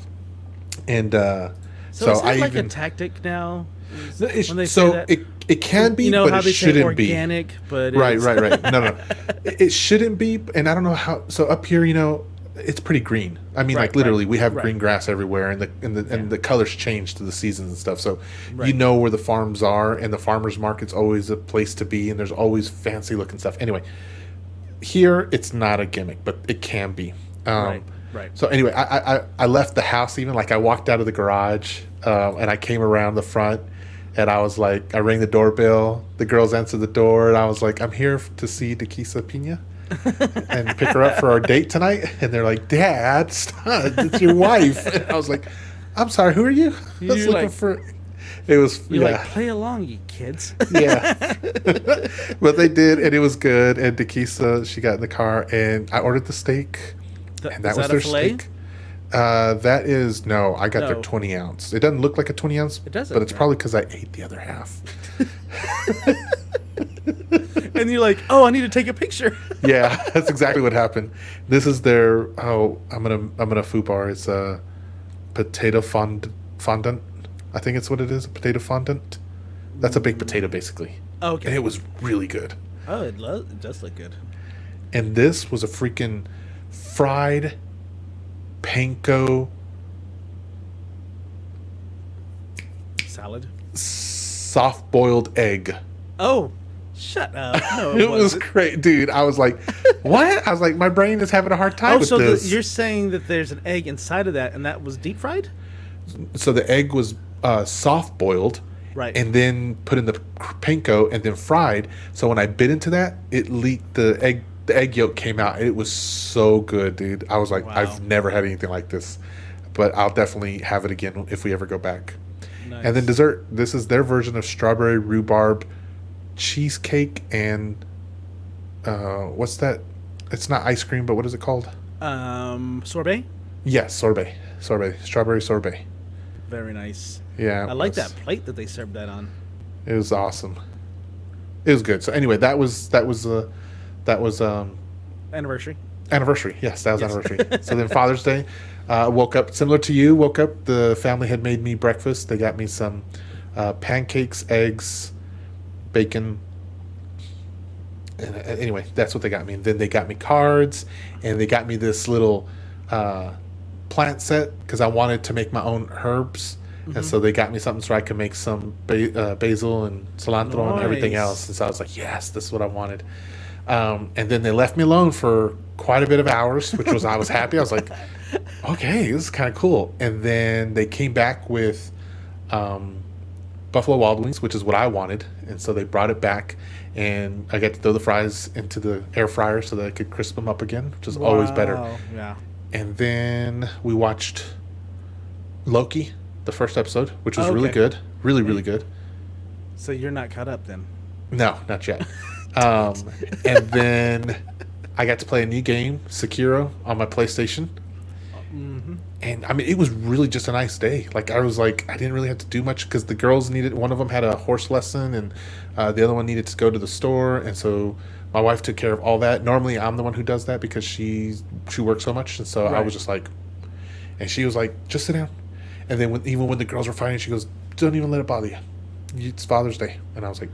And So is that like a tactic now? When they say that? It can be, how but they it shouldn't say be. organic, but Right. it's- No. It shouldn't be, and I don't know how. So up here, it's pretty green. I mean, Right, literally, right, we have right. green grass everywhere, and the colors change to the seasons and stuff. So Right. where the farms are, and the farmers market's always a place to be, and there's always fancy looking stuff. Anyway, here it's not a gimmick, but it can be. Right. So anyway, I left the house even I walked out of the garage, and I came around the front. And I was like, I rang the doorbell. The girls answered the door, and I was like, I'm here to see Dekisa Pina and pick her up for our date tonight. And they're like, Dad, stop, it's your wife. And I was like, I'm sorry, who are you? I was You're looking like- for. It was You're yeah, like, play along, you kids. yeah. But they did, and it was good. And Dekisa, she got in the car, and I ordered the steak, and that Is was that their a filet? steak. That is no. I got their No. 20 ounce. It doesn't look like a 20 ounce. It doesn't, but it's no. probably because I ate the other half. And you're like, oh, I need to take a picture. Yeah, that's exactly what happened. This is their I'm gonna foobar. It's a potato fondant. I think it's what it is. A potato fondant. That's a baked potato basically. Okay. And it was really good. Oh, it does look good. And this was a freaking fried panko Salad. soft boiled egg. Oh, shut up. No, It was wasn't. great, dude. I was like, what? I was like, my brain is having a hard time Oh, with so this. you're saying that there's an egg inside of that, and that was deep fried? So the egg was soft boiled, Right. and then put in the panko and then fried. So when I bit into that, it leaked the egg. The egg yolk came out. It was so good, dude. I was like, Wow. I've never had anything like this, but I'll definitely have it again if we ever go back. Nice. And then dessert. This is their version of strawberry rhubarb cheesecake and what's that? It's not ice cream, but what is it called? Sorbet. Yes, sorbet, strawberry sorbet. Very nice. Yeah, I it like was- that plate that they served that on. It was awesome. It was good. So anyway, that was Anniversary. Anniversary. Yes, that was anniversary. So then Father's Day, woke up similar to you. Woke up. The family had made me breakfast. They got me some pancakes, eggs, bacon. And anyway, that's what they got me. And then they got me cards, and they got me this little plant set because I wanted to make my own herbs. And so they got me something so I could make some basil and cilantro and everything else. And so I was like, yes, this is what I wanted. And then they left me alone for quite a bit of hours, which was I was happy. I was like, okay, this is kind of cool. And then they came back with Buffalo Wild Wings, which is what I wanted. And so they brought it back, and I got to throw the fries into the air fryer so that I could crisp them up again, which is always better. Yeah. And then we watched Loki, the first episode, which was really good. Really, really good. So you're not caught up then? No, not yet. And then I got to play a new game, Sekiro, on my PlayStation. And I mean, it was really just a nice day. Like, I didn't really have to do much because the girls one of them had a horse lesson, and the other one needed to go to the store. And so my wife took care of all that. Normally, I'm the one who does that because she works so much. And so I was just like, and she was like, just sit down. And then even when the girls were fighting, she goes, don't even let it bother you. It's Father's Day. And I was like,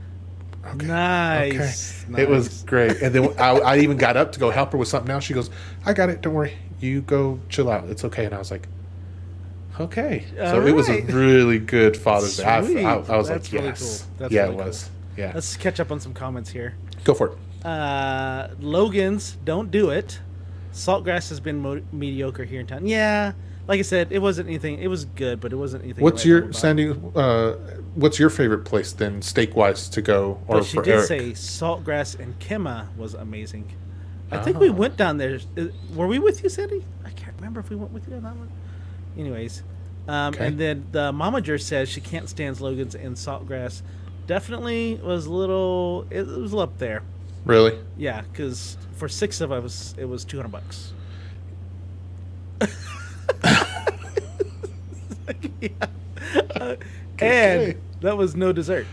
okay. Nice. Okay. It was great. And then I even got up to go help her with something else. She goes, I got it. Don't worry. You go chill out. It's okay. And I was like, okay. So it was a really good Father's Day. I was like, really yes. Cool. That's yeah, really it was. Cool. Yeah. Let's catch up on some comments here. Go for it. Logan's, don't do it. Saltgrass has been mediocre here in town. Yeah. Like I said, it wasn't anything. It was good, but it wasn't anything. What's your Sandy? What's your favorite place then, steak wise, to go? Or but she for did Eric? say Saltgrass and Kemah was amazing. I think we went down there. Were we with you, Sandy? I can't remember if we went with you on that one. Anyways, Okay. and then the momager says she can't stand Logan's and Saltgrass. Definitely was a little. It was a little up there. Really? Yeah, because for 6 of us, it was $200. Yeah. And that was no dessert.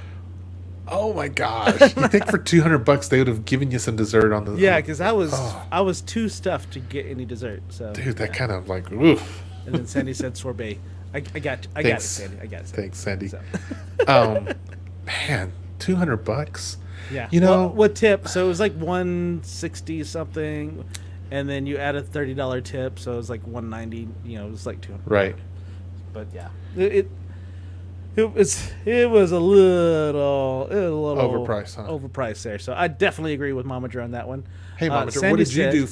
Oh my gosh! You think for $200 they would have given you some dessert on the? Yeah, because I was too stuffed to get any dessert. So Dude, that kind of like oof. And then Sandy said sorbet. I got it, Sandy. I got it. Thanks, Sandy. So. Man, $200. Yeah. You know, well, what tip? So it was like 160 something, and then you add a $30 tip, so it was like 190. You know, it was like 200. right? But yeah, it was a little Overpriced, huh? Overpriced there. So I definitely agree with Momager on that one. Hey, Momager, Sandy what did you said- do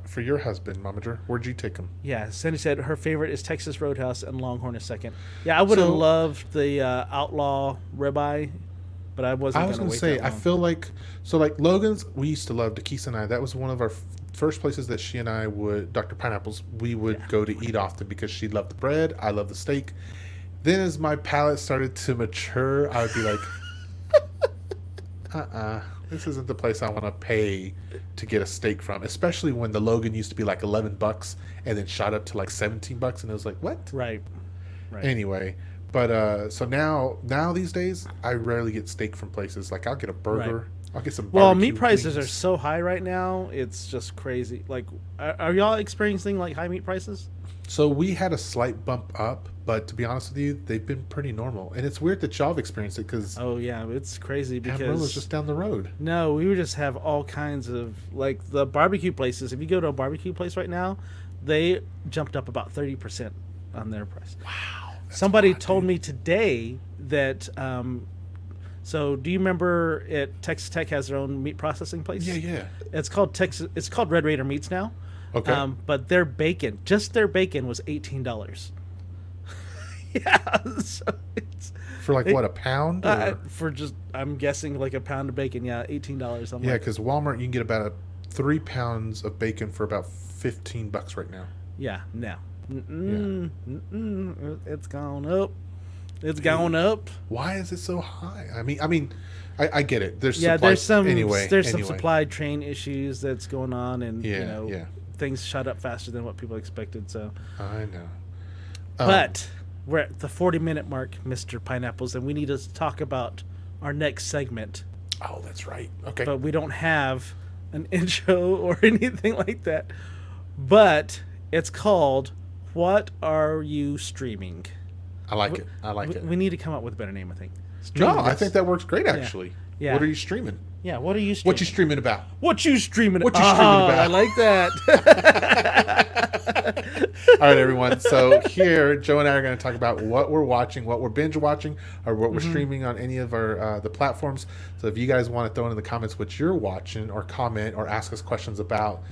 for your husband, Momager? Where'd you take him? Yeah, Sandy said her favorite is Texas Roadhouse and Longhorn is second. Yeah, I would have loved the outlaw ribeye, but I wasn't. I was going gonna to say, I feel like Logan's. We used to love Takisa and I. That was one of our first places that she and I would, Dr. Pineapples, we would go to eat often because she loved the bread, I loved the steak. Then as my palate started to mature, I would be like, this isn't the place I want to pay to get a steak from. Especially when the Logan used to be like $11 and then shot up to like $17, and it was like, what? Right. Anyway, but so now these days I rarely get steak from places. Like I'll get a burger. Right. I'll get some. Well, barbecue meat prices wings. are so high right now; it's just crazy. Like, are y'all experiencing like high meat prices? So we had a slight bump up, but to be honest with you, they've been pretty normal. And it's weird that y'all have experienced it because Oh yeah, it's crazy Amarillo's because just down the road. no, we would just have all kinds of like the barbecue places. If you go to a barbecue place right now, they jumped up about 30% on their price. Wow. Somebody told me today that. So do you remember Texas Tech has their own meat processing place? Yeah. It's called Texas. It's called Red Raider Meats now. Okay. But their bacon, just their bacon, was $18. Yeah. So it's For like what, a pound? Or? for just I'm guessing like a pound of bacon. Yeah, $18. Yeah, because Walmart you can get about 3 pounds of bacon for about $15 right now. Yeah. No. It's gone up. It's gone up. Why is it so high? I mean, I get it. There's some anyway. some supply chain issues that's going on, and Yeah. things shut up faster than what people expected. So, I know. but we're at the 40-minute mark, Mr. Pineapples, and we need to talk about our next segment. Oh, that's right. Okay. But we don't have an intro or anything like that. But it's called "What Are You Streaming?" I like it. I like it. We need to come up with a better name, I think. No, I think that works great, actually. Yeah. What are you streaming? Yeah, what are you streaming? What you streaming about? What you streaming? What you streaming about? I like that. All right, everyone. So here, Joe and I are going to talk about what we're watching, what we're binge watching, or what we're streaming on any of our the platforms. So if you guys want to throw in the comments what you're watching, or comment, or ask us questions about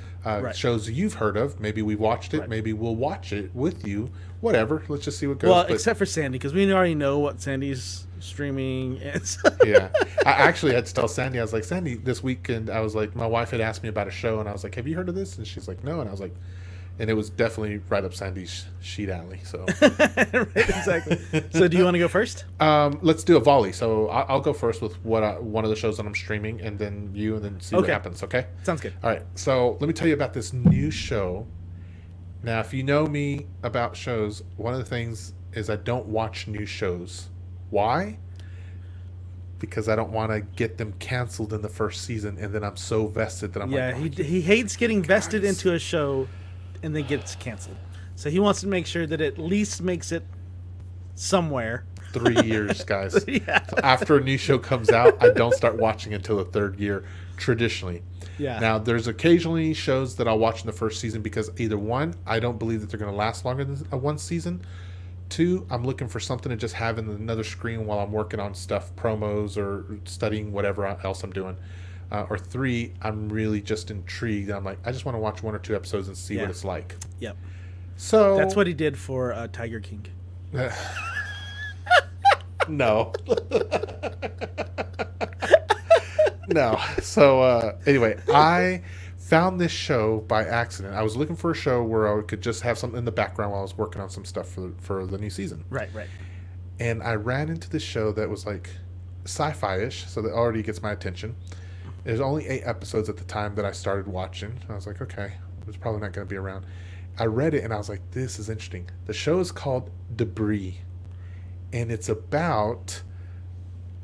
shows you've heard of, maybe we watched it, maybe we'll watch it with you. Whatever. Let's just see what goes. Well, except for Sandy, because we already know what Sandy's streaming is. Yeah. I actually had to tell Sandy, I was like, Sandy, this weekend, I was like, my wife had asked me about a show, and I was like, have you heard of this? And she's like, no. And I was like, and it was definitely right up Sandy's sheet alley. So Right, exactly. So do you want to go first? let's do a volley. So I'll go first with one of the shows that I'm streaming, and then you, and then see what happens. Okay. Sounds good. All right. So let me tell you about this new show. Now, if you know me about shows, one of the things is I don't watch new shows. Why? Because I don't want to get them canceled in the first season, and then I'm so vested that I'm like, he hates getting vested into a show and then gets canceled. So he wants to make sure that at least makes it somewhere. 3 years, guys. Yeah. So after a new show comes out, I don't start watching until the third year, traditionally. Yeah. Now, there's occasionally shows that I'll watch in the first season because either one, I don't believe that they're going to last longer than one season. Two, I'm looking for something to just have in another screen while I'm working on stuff, promos or studying whatever else I'm doing. Or three, I'm really just intrigued. I'm like, I just want to watch 1 or 2 episodes and see what it's like. Yep. So That's what he did for Tiger King. No. No. So anyway, I found this show by accident. I was looking for a show where I could just have something in the background while I was working on some stuff for the new season. Right. And I ran into this show that was like sci-fi-ish, so that already gets my attention. There's only 8 episodes at the time that I started watching. I was like, okay, it's probably not going to be around. I read it and I was like, this is interesting. The show is called Debris, and it's about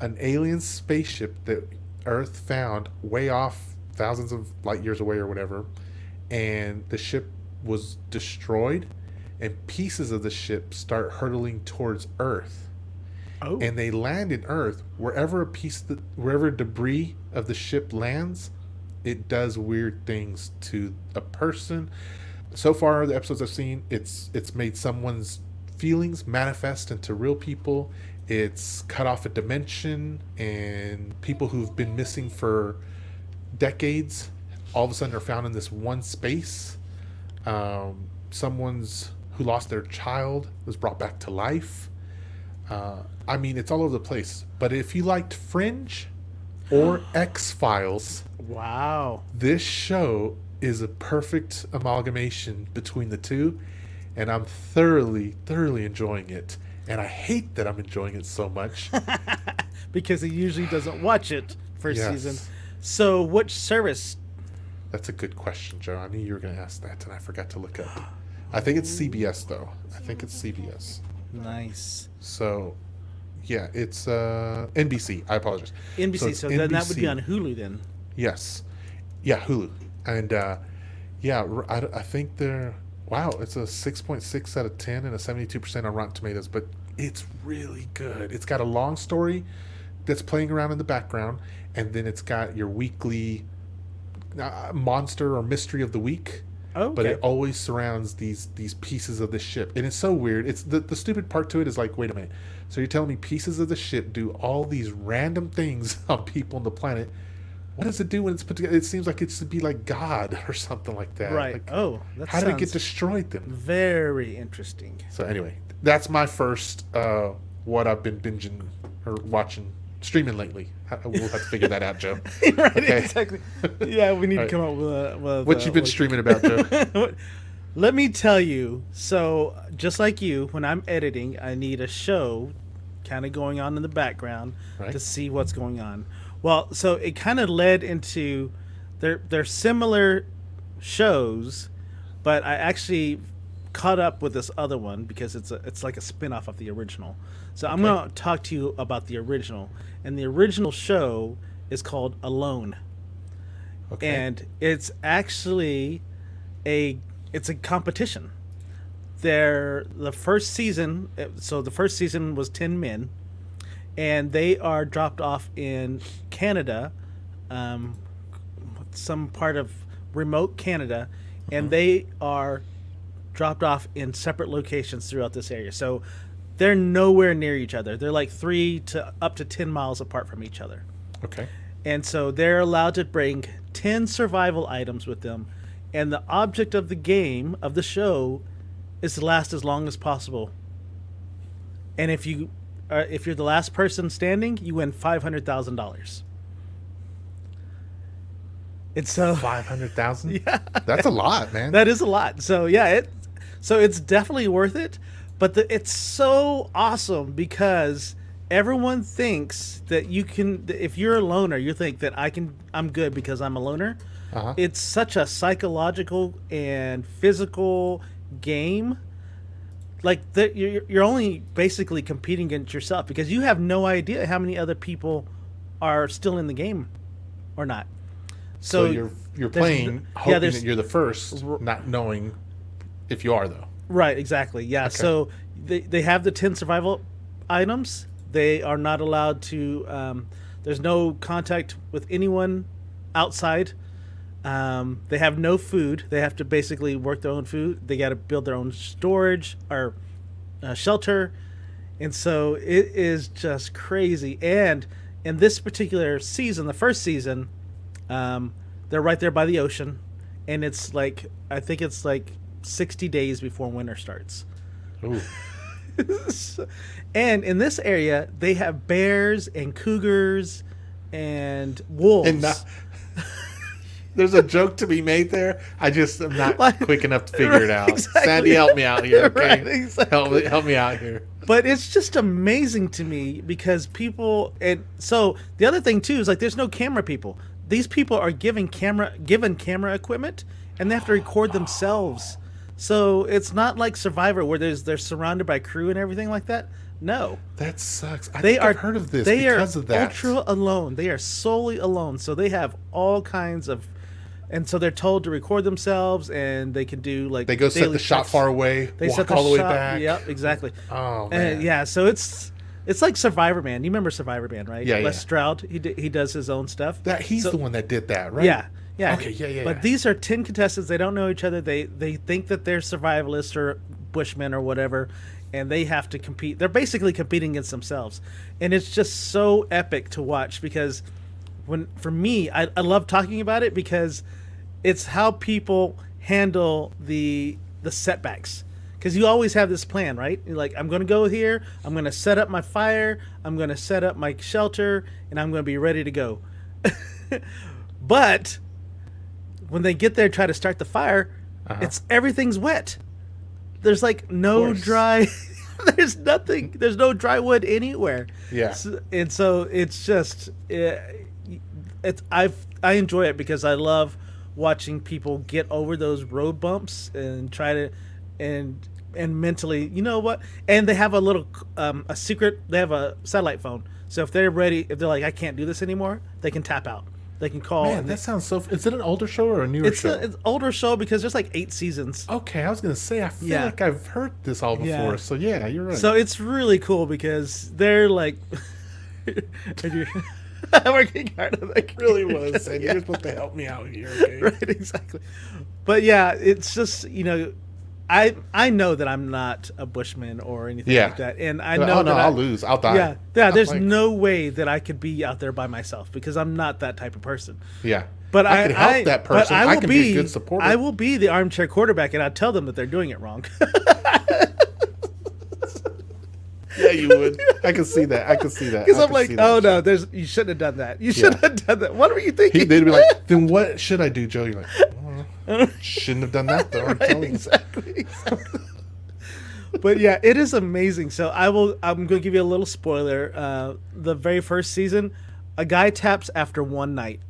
an alien spaceship that Earth found way off, thousands of light years away or whatever, and the ship was destroyed, and pieces of the ship start hurtling towards Earth. Oh. And they land in Earth. Wherever wherever debris of the ship lands, it does weird things to a person. So far, the episodes I've seen, it's made someone's feelings manifest into real people. It's cut off a dimension, and people who've been missing for decades all of a sudden are found in this one space. Someone's who lost their child was brought back to life. I mean, it's all over the place. But if you liked Fringe or X-Files, Wow. this show is a perfect amalgamation between the two, and I'm thoroughly enjoying it. And I hate that I'm enjoying it so much. Because he usually doesn't watch it first Yes. season. So which service? That's a good question, Joe. I knew you were going to ask that, and I forgot to look up. I think it's CBS, though. I think it's CBS. Nice. So, yeah, it's NBC. I apologize. NBC. it's So then that would be on Hulu then. Yes. Yeah, Hulu. And, I think they're... Wow, it's a 6.6 out of 10 and a 72% on Rotten Tomatoes, but it's really good. It's got a long story that's playing around in the background, and then it's got your weekly monster or mystery of the week. Oh, okay. But it always surrounds these pieces of the ship, and it's so weird. It's the stupid part to it is like, wait a minute, so you're telling me pieces of the ship do all these random things on people on the planet? What does it do when it's put together? It seems like it should be like God or something like that. Right. Like, That how did it get sounds destroyed then? very interesting. So anyway, that's my first what I've been binging or watching, streaming lately. We'll have to figure that out, Joe. Right. Okay. Exactly. Yeah, we need All to come up with What you been streaming about, Joe? Let me tell you. So just like you, when I'm editing, I need a show kind of going on in the background Right. to see what's going on. Well, so it kind of led into they're similar shows, but I actually caught up with this other one because it's like a spin-off of the original. So I'm going to talk to you about the original. And the original show is called Alone. Okay. And it's actually it's a competition. The first season, so the first season was 10 men, and they are dropped off in Canada, some part of remote Canada, and they are dropped off in separate locations throughout this area. So they're nowhere near each other. They're like 3 to up to 10 miles apart from each other. Okay. And so they're allowed to bring 10 survival items with them. And the object of the game, of the show, is to last as long as possible. And if you're the last person standing, you win $500,000. And so 500,000. yeah, That's a lot, man. that is a lot. So yeah, it's definitely worth it. But it's so awesome because everyone thinks that you can. If you're a loner, you think that I'm good because I'm a loner. Uh-huh. It's such a psychological and physical game. Like you're only basically competing against yourself because you have no idea how many other people are still in the game or not. So you're playing hoping that you're the first, not knowing if you are though. Right, exactly. Yeah. Okay. So they have the 10 survival items. They are not allowed to. There's no contact with anyone outside. They have no food. They have to basically work their own food. They got to build their own storage or shelter, and so it is just crazy. And in this particular season, the first season, they're right there by the ocean, and it's like I think it's like 60 days before winter starts. Ooh. And in this area, they have bears and cougars and wolves. And there's a joke to be made there. I just am not quick enough to figure it out. Exactly. Sandy, help me out here. Okay, Right, exactly. help me out here. But it's just amazing to me because people, and so the other thing too is like there's no camera people. These people are given camera equipment, and they have to record themselves. So it's not like Survivor where they're surrounded by crew and everything like that. No, That sucks. I've heard of this because of that. They are ultra alone. They are solely alone. So they have all kinds of, and so they're told to record themselves, and they can do like They go set the shot far away, walk all the way back. Yep, exactly. Oh man. And yeah, so it's like Survivor Man. You remember Survivor Man, right? Yeah, Les yeah. Stroud. He does his own stuff. He's So- the one that did that, right? Yeah. Yeah. Okay, yeah. But these are 10 contestants. They don't know each other. They think that they're survivalists or bushmen or whatever, and they have to compete. They're basically competing against themselves. And it's just so epic to watch because for me, I love talking about it because it's how people handle the setbacks. Because you always have this plan, right? You're like, I'm going to go here. I'm going to set up my fire. I'm going to set up my shelter, and I'm going to be ready to go. But when they get there, try to start the fire, everything's wet. There's like no dry. There's nothing. There's no dry wood anywhere. Yeah. And so it's just I enjoy it because I love watching people get over those road bumps and try to and mentally, you know what? And they have a little a secret. They have a satellite phone. So if they're ready, if they're like, I can't do this anymore, they can tap out. They can call. Man, that sounds so. Is it an older show or a newer show? It's an older show because there's like 8 seasons. Okay, I was gonna say I feel like I've heard this all before. Yeah. So yeah, you're right. So it's really cool because they're like, working hard on that. really was, and you're supposed to help me out here. Okay? Right, exactly. But yeah, it's just I know that I'm not a bushman or anything like that, and I know that I'll lose. I'll die. Yeah. There's no way that I could be out there by myself because I'm not that type of person. Yeah. But I can help that person. I can be a good supporter. I will be the armchair quarterback, and I'll tell them that they're doing it wrong. Yeah, you would. I can see that. Because I'm like, oh no, you shouldn't have done that. You shouldn't have done that. What were you thinking? They'd be like, then what should I do, Joe? You're like, shouldn't have done that though. I'm Right, telling you. exactly. But yeah, it is amazing. So I'm going to give you a little spoiler. The very first season, a guy taps after one night.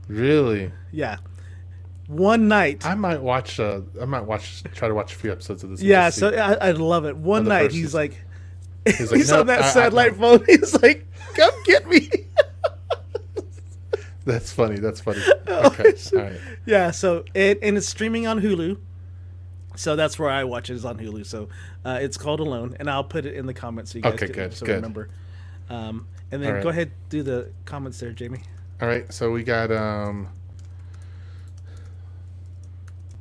Really? Yeah. One night. I might watch. Try to watch a few episodes of this. Yeah, so I love it. One night he's season. like, He's like, he's "No, on that I- satellite phone. He's like, come get me. That's funny. That's funny. Okay. All right. Yeah, so and it's streaming on Hulu. So that's where I watch it, is on Hulu. So it's called Alone, and I'll put it in the comments so you guys Okay, can good, so good. remember. And then All right. go ahead, do the comments there, Jamie. All right. So we got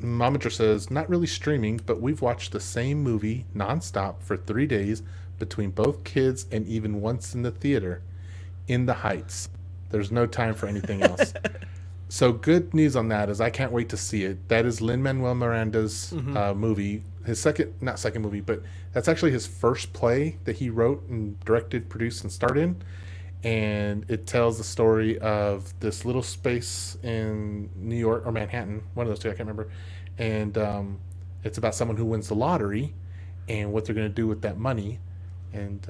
Momager says, not really streaming, but we've watched the same movie nonstop for 3 days between both kids and even once in the theater. In the Heights. There's no time for anything else. So good news on that is I can't wait to see it. That is Lin-Manuel Miranda's movie. His not second movie, but that's actually his first play that he wrote and directed, produced, and starred in. And it tells the story of this little space in New York or Manhattan, one of those two, I can't remember. And it's about someone who wins the lottery and what they're going to do with that money. And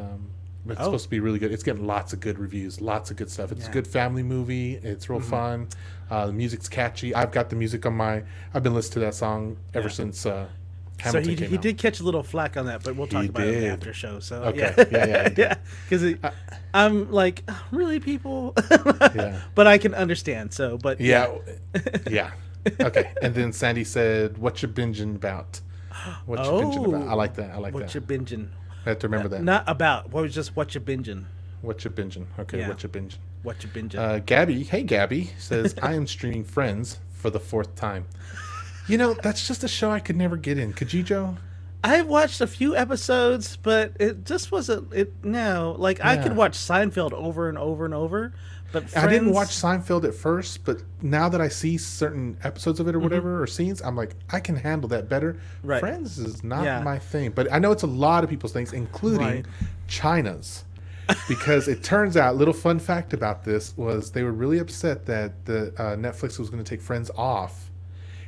it's supposed to be really good. It's getting lots of good reviews, lots of good stuff. It's a good family movie. It's real fun. The music's catchy. I've got the music on I've been listening to that song ever since Hamilton came he out. did catch a little flack on that, but we'll talk about it in the after show. So Okay. yeah, because I'm like, really, people, Yeah. but I can understand. So, but Yeah. Okay. And then Sandy said, "What you binging about? What you binging about?" I like that. I like what that. you binging? I have to remember that. Not about. What was just what you binging? What you binging? Okay. Yeah. What you binging? What you binging? Gabby, hey Gabby, says, I am streaming Friends for the 4th time. You know, that's just a show I could never get in. Could you, Joe? I've watched a few episodes, but it just wasn't. I could watch Seinfeld over and over and over, but Friends, I didn't watch Seinfeld at first, but now that I see certain episodes of it or whatever, or scenes, I'm like, I can handle that better. Right. Friends is not my thing, but I know it's a lot of people's things, including China's. Because it turns out, little fun fact about this was they were really upset that the Netflix was going to take Friends off.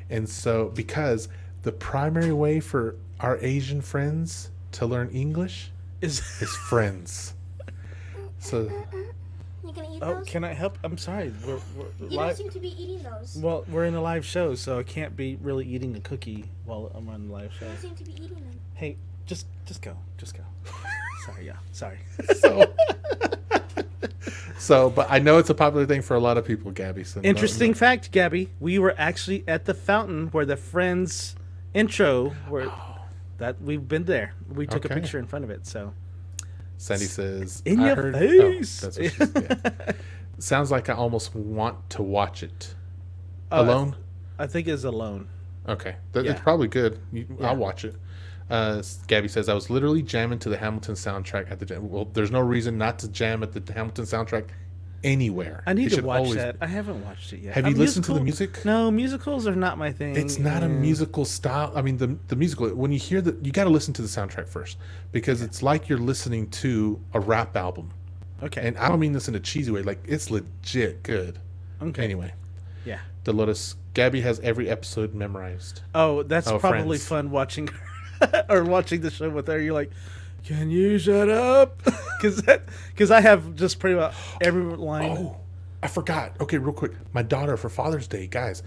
And so, because the primary way for our Asian friends to learn English is Friends. So, You gonna eat oh, those? can I help? I'm sorry. We're You live. don't seem to be eating those. Well, we're in a live show, so I can't be really eating a cookie while I'm on the live show. You don't seem to be eating them. Hey, just go. Sorry, yeah, sorry. so, but I know it's a popular thing for a lot of people, Gabby. So Interesting fact, Gabby. We were actually at the fountain where the Friends intro that we've been there. We took a Okay. picture in front of it. So Sandy says, in I your heard, face. Oh, that's what she's, Sounds like I almost want to watch it. Oh, Alone? I think it's Alone. Okay. Yeah. It's probably good. Yeah. I'll watch it. Gabby says, I was literally jamming to the Hamilton soundtrack at the gym. Well, there's no reason not to jam at the Hamilton soundtrack anywhere. I need It to should watch always that. be. I haven't watched it yet. Have you listened to the music? No, musicals are not my thing. It's not a musical style. I mean, the musical, when you hear you got to listen to the soundtrack first because it's like you're listening to a rap album. Okay. And I don't mean this in a cheesy way. Like, it's legit good. Okay. Anyway. Yeah. Dolores, Gabby has every episode memorized. Oh, that's probably Friends. fun watching or watching the show with her. You're like, can you shut up? Because I have just pretty much every line. Oh, I forgot. Okay, real quick. My daughter, for Father's Day, guys,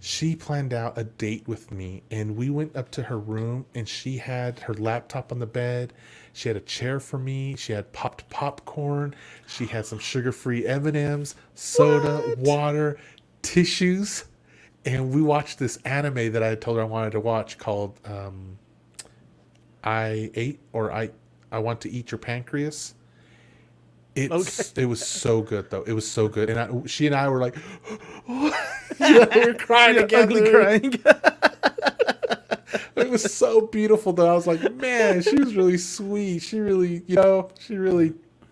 she planned out a date with me, and we went up to her room, and she had her laptop on the bed. She had a chair for me. She had popped popcorn. She had some sugar-free M&Ms, soda, water, tissues, and we watched this anime that I had told her I wanted to watch called I Want to Eat Your Pancreas. It was so good though. It was so good, and she and I were like, we were crying together. Ugly crying. It was so beautiful though. I was like, man, she was really sweet. She really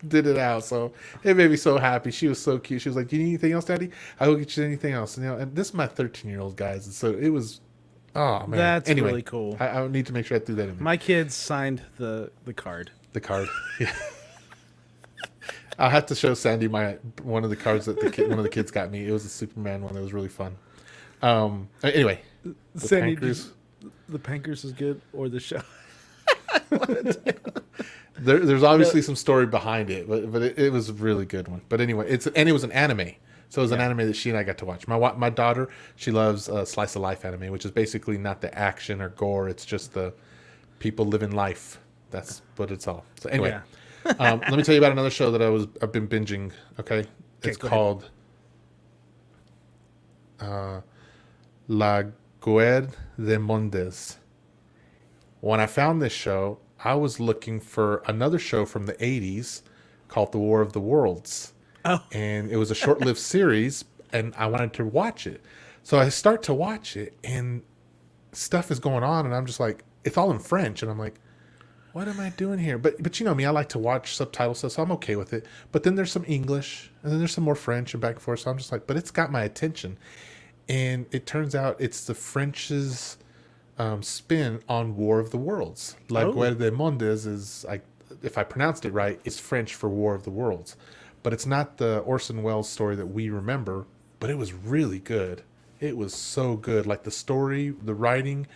did it out. So it made me so happy. She was so cute. She was like, "Do you need anything else, Daddy? I will get you anything else." And this is my 13-year-old, guys. And so it was. Oh man, That's anyway, really cool. I need to make sure I threw that in. My kids signed the card. The card. Yeah. I'll have to show Sandy one of the cards that one of the kids got me. It was a Superman one. It was really fun. Anyway, Sandy, pancreas. the pancreas is good, or the show. There's obviously some story behind it, but it was a really good one. But anyway, it was an anime. So it was an anime that she and I got to watch. My daughter, she loves slice of life anime, which is basically not the action or gore. It's just the people living life. That's what it's all. So anyway, let me tell you about another show that I've been binging. Okay, it's go called La Guerre de Mondes. When I found this show, I was looking for another show from the 80s called The War of the Worlds. Oh. And it was a short-lived series, and I wanted to watch it. So I start to watch it, and stuff is going on, and I'm just like, it's all in French, and I'm like, what am I doing here? But you know me, I like to watch subtitle stuff, so I'm okay with it. But then there's some English, and then there's some more French and back and forth. So I'm just like, but it's got my attention. And it turns out it's the French's spin on War of the Worlds. La Guerre des Mondes is, like, if I pronounced it right, it's French for War of the Worlds. But it's not the Orson Welles story that we remember, but it was really good. It was so good. Like the story, the writing.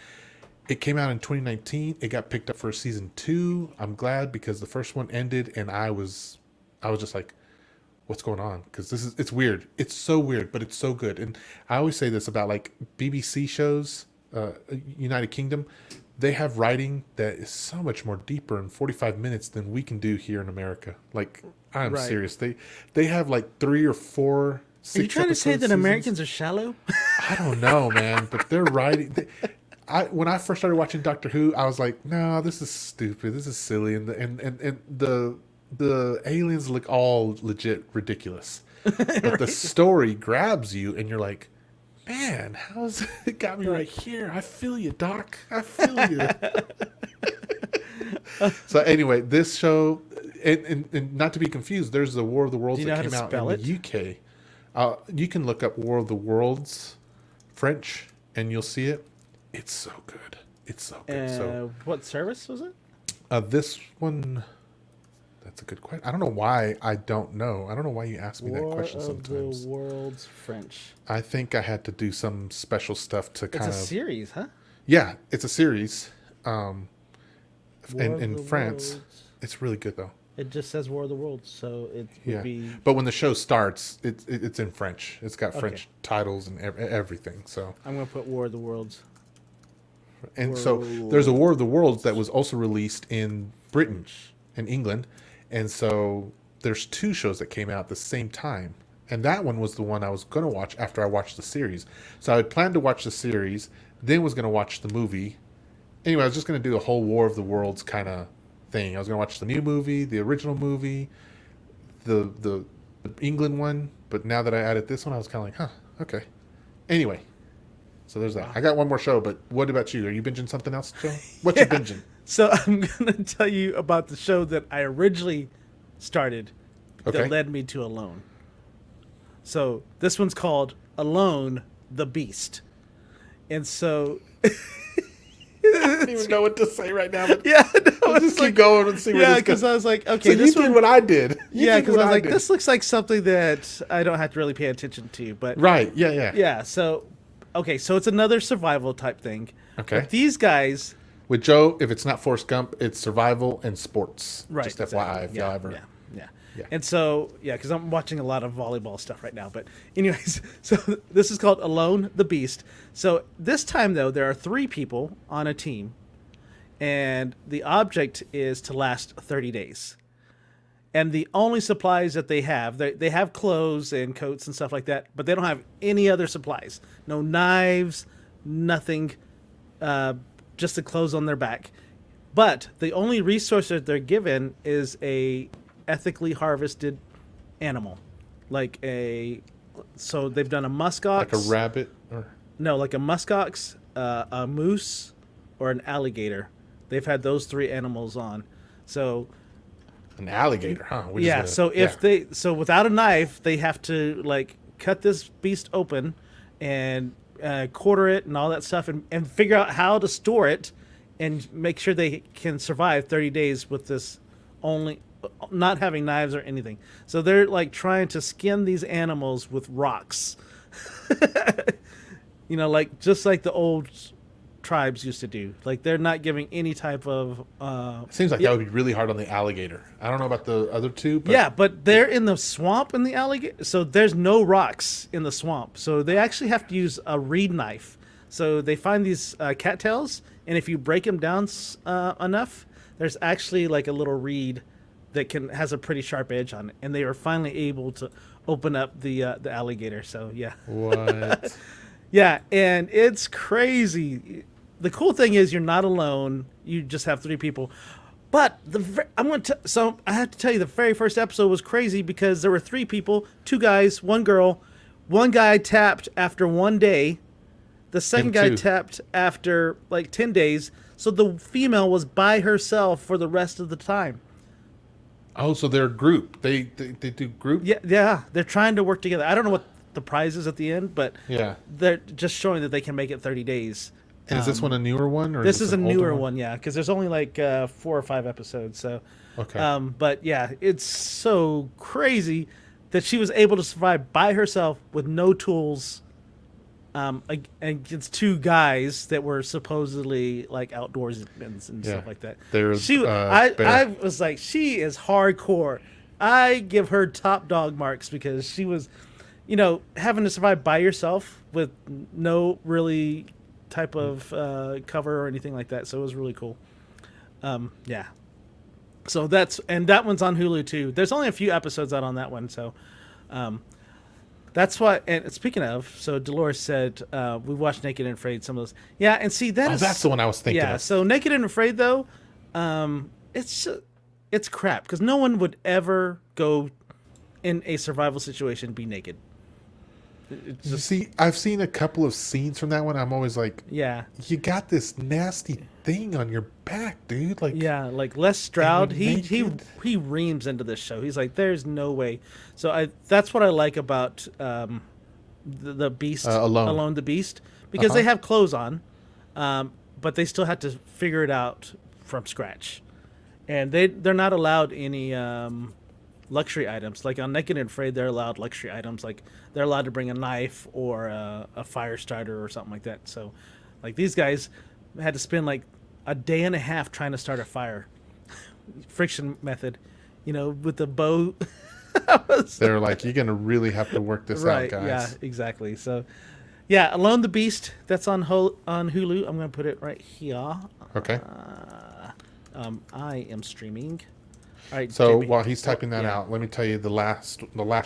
It came out in 2019. It got picked up for season 2. I'm glad because the first one ended and I was just like, what's going on? Because it's weird. It's so weird, but it's so good. And I always say this about like BBC shows, United Kingdom. They have writing that is so much more deeper in 45 minutes than we can do here in America. Like, I'm serious. They have like 3 or 4. Are you trying to say that seasons. Americans are shallow? I don't know, man, but they're writing. When I first started watching Doctor Who, I was like, no, this is stupid. This is silly, and the aliens look all legit ridiculous. But the story grabs you, and you're like, man, how's it got me right here? I feel you, Doc. I feel you. So anyway, this show, and not to be confused, there's the War of the Worlds that came out in the UK. You can look up War of the Worlds French, and you'll see it. It's so good. It's so good. So, what service was it? This one, that's a good question. I don't know why I don't know. I don't know why you ask me that question sometimes. War of the Worlds French. I think I had to do some special stuff to kind of... It's a series, huh? Yeah, it's a series. In France. Worlds. It's really good, though. It just says War of the Worlds, so it would be... But when the show starts, it's in French. It's got French titles and everything, so... I'm going to put War of the Worlds. And so there's a War of the Worlds that was also released in Britain, in England. And so there's 2 shows that came out at the same time. And that one was the one I was going to watch after I watched the series. So I had planned to watch the series, then was going to watch the movie. Anyway, I was just going to do the whole War of the Worlds kind of thing. I was going to watch the new movie, the original movie, the England one. But now that I added this one, I was kind of like, okay. Anyway. So there's that. I got one more show, but what about you? Are you binging something else, Joe? What you binging? So I'm going to tell you about the show that I originally started that led me to Alone. So this one's called Alone, the Beast. And so... I don't even know what to say right now. But yeah, no, let's just keep going and see where this goes. Yeah, because I was like, okay, so this you did what I did. Yeah, because I was like, this looks like something that I don't have to really pay attention to. But right, yeah. Yeah, so... Okay, so it's another survival type thing. Okay. But these guys... With Joe, if it's not Forrest Gump, it's survival and sports. Right. Just FYI, if y'all ever... Yeah. And so, because I'm watching a lot of volleyball stuff right now. But anyways, so this is called Alone, the Beast. So this time, though, there are 3 people on a team. And the object is to last 30 days. And the only supplies that they have clothes and coats and stuff like that, but they don't have any other supplies. No knives, nothing, just the clothes on their back. But the only resource that they're given is a ethically harvested animal. So they've done a muskox. Like a rabbit? No, like a muskox, a moose, or an alligator. They've had those 3 animals on. So... An alligator, huh? So without a knife, they have to cut this beast open and quarter it and all that stuff and figure out how to store it and make sure they can survive 30 days with this only not having knives or anything. So they're trying to skin these animals with rocks. Just like the old tribes used to do. They're not giving any type of it seems like that would be really hard on the alligator. I don't know about the other 2, but but they're in the swamp in the alligator, so there's no rocks in the swamp, so they actually have to use a reed knife. So they find these cattails, and if you break them down enough, there's actually a little reed that has a pretty sharp edge on it, and they are finally able to open up the alligator. So yeah. What? Yeah, and it's crazy. The cool thing is you're not alone. You just have 3 people. But so I have to tell you, the very first episode was crazy because there were 3 people, 2 guys, 1 girl. One guy tapped after 1 day. The second guy tapped after like 10 days. So the female was by herself for the rest of the time. Oh, so they're a group. They do group? Yeah, they're trying to work together. I don't know what the prize is at the end, but Yeah. they're just showing that they can make it 30 days. And is this one a newer one? Or This is a an older newer one, yeah, because there's only like 4 or 5 episodes. So, Okay. but yeah, it's so crazy that she was able to survive by herself with no tools, against 2 guys that were supposedly like outdoors and stuff like that. I was like, she is hardcore. I give her top dog marks because she was, having to survive by yourself with no really type of cover or anything like that. So it was really cool. Yeah. So that one's on Hulu too. There's only a few episodes out on that one. So that's why. And speaking of, so Dolores said we watched Naked and Afraid. Some of those. Yeah. And see that's the one I was thinking of. So Naked and Afraid though, it's crap because no one would ever go in a survival situation be naked. You see, I've seen a couple of scenes from that one. I'm always like, yeah, you got this nasty thing on your back, dude. Like, yeah, like Les Stroud, he reams into this show. He's like, there's no way. So that's what I like about the Beast, Alone the Beast, because they have clothes on, but they still have to figure it out from scratch, and they're not allowed any luxury items. Like on Naked and Afraid, they're allowed luxury items. Like they're allowed to bring a knife or a fire starter or something like that. So, like these guys had to spend like a day and a half trying to start a fire, friction method, with the bow. They're like, you're gonna really have to work this out, guys. Yeah, exactly. So, yeah, Alone the Beast. That's on Hulu. I'm gonna put it right here. Okay. I am streaming. All right, so Jamie. while he's typing that out, let me tell you the last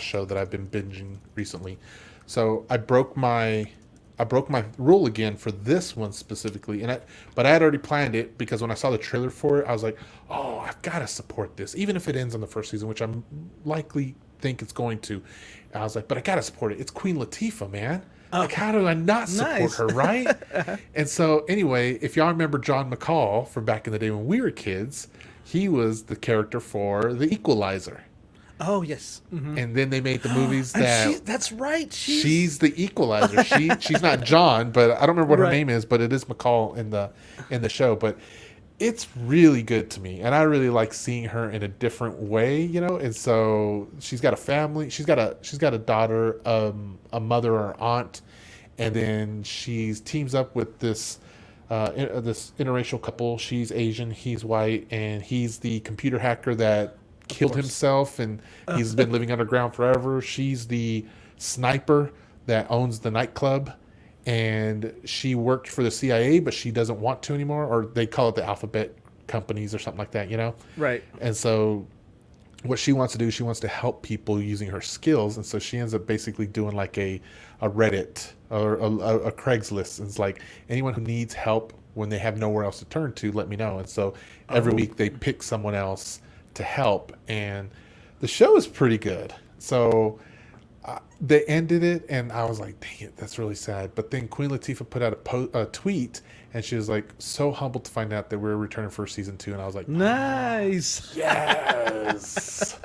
show that I've been binging recently. So I broke my rule again for this one specifically, but I had already planned it because when I saw the trailer for it, I was like, oh, I've got to support this, even if it ends on the first season, which I'm likely think it's going to. And I was like, but I got to support it. It's Queen Latifah, man. Like, how do I not support her, right? And so anyway, if y'all remember John McCall from back in the day when we were kids, he was the character for The Equalizer. Oh, yes. Mm-hmm. And then they made the movies that... that's right. She's the Equalizer. She's not John, but I don't remember what her name is, but it is McCall in the show. But it's really good to me. And I really like seeing her in a different way, And so she's got a family. She's got a daughter, a mother or aunt. And then she teams up with this interracial couple. She's Asian, he's white, and he's the computer hacker that killed himself, and he's been living underground forever. She's the sniper that owns the nightclub, and she worked for the CIA, but she doesn't want to anymore, or they call it the alphabet companies or something like that, Right. And so what she wants to do, she wants to help people using her skills, and so she ends up basically doing like a Reddit or a Craigslist. And it's like, anyone who needs help when they have nowhere else to turn to, let me know. And so every week they pick someone else to help, and the show is pretty good. So they ended it, and I was like, dang it, that's really sad. But then Queen Latifah put out a tweet, and she was like, so humbled to find out that we're returning for season 2. And I was like, nice. Yes.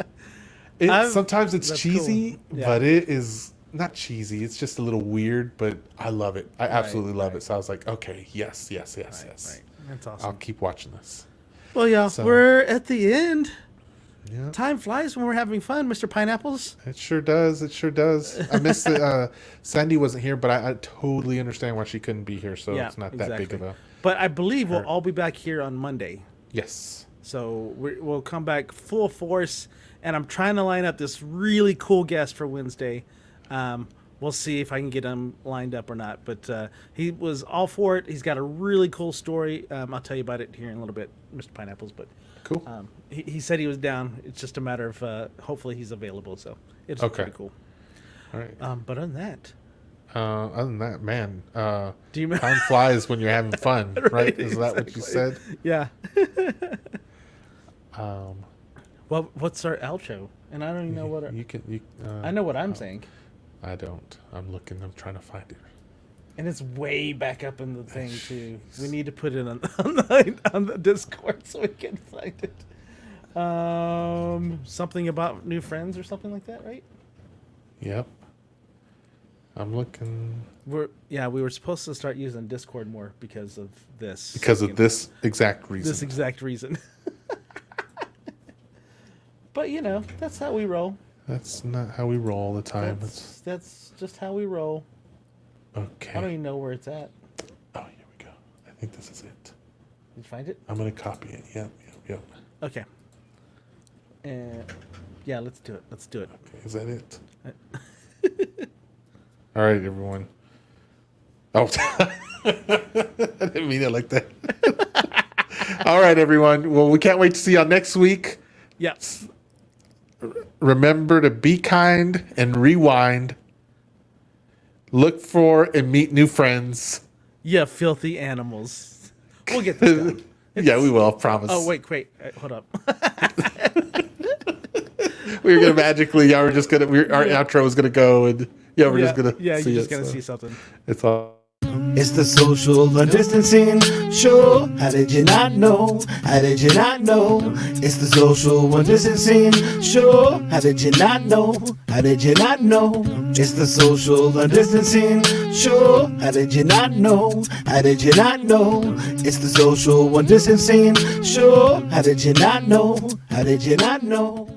Sometimes it's cheesy, cool. Yeah. but it is not cheesy. It's just a little weird, but I love it. I absolutely love it. So I was like, okay, yes. Right. That's awesome. I'll keep watching this. Well, yeah, we're at the end. Yeah. Time flies when we're having fun, Mr. Pineapples. It sure does. I missed it. Sandy wasn't here, but I totally understand why she couldn't be here. So it's not that big of a... But I believe we'll all be back here on Monday. Yes. So we'll come back full force, and I'm trying to line up this really cool guest for Wednesday. We'll see if I can get him lined up or not. But he was all for it. He's got a really cool story. I'll tell you about it here in a little bit, Mr. Pineapples. But cool. He said he was down. It's just a matter of hopefully he's available. So it's pretty cool. All right. But other than that, Man, do you time flies when you're having fun, right? Right, Is that what you said? Yeah. Um, Well, what's our outro? And I don't even know what. I know what I'm saying, I don't. I'm looking. I'm trying to find it. and it's way back up in the thing too. We need to put it on the Discord so we can find it. Something about new friends or something like that, right? Yep. I'm looking. We were supposed to start using Discord more because of this. Because of this exact reason. This exact reason. But that's how we roll. That's not how we roll all the time. That's just how we roll. Okay. I don't even know where it's at. Oh, here we go. I think this is it. Did you find it? I'm gonna copy it. Yep. Okay. And yeah, let's do it. Okay, is that it? All right, everyone. Oh, I didn't mean it like that. All right, everyone. Well, we can't wait to see y'all next week. Yes. Remember to be kind and rewind. Look for and meet new friends. Yeah, filthy animals. We'll get this done. Yeah, we will. Promise. Oh, wait. Hold up. We were gonna magically. Yeah, our outro was gonna go, and we're just gonna. Yeah, see you're just it, gonna so see something. It's all. It's the social distancing show. How did you not know? How did you not know? It's the social distancing show. How did you not know? How did you not know? It's the social distancing show. How did you not know? How did you not know? It's the social distancing show. How did you not know? How did you not know?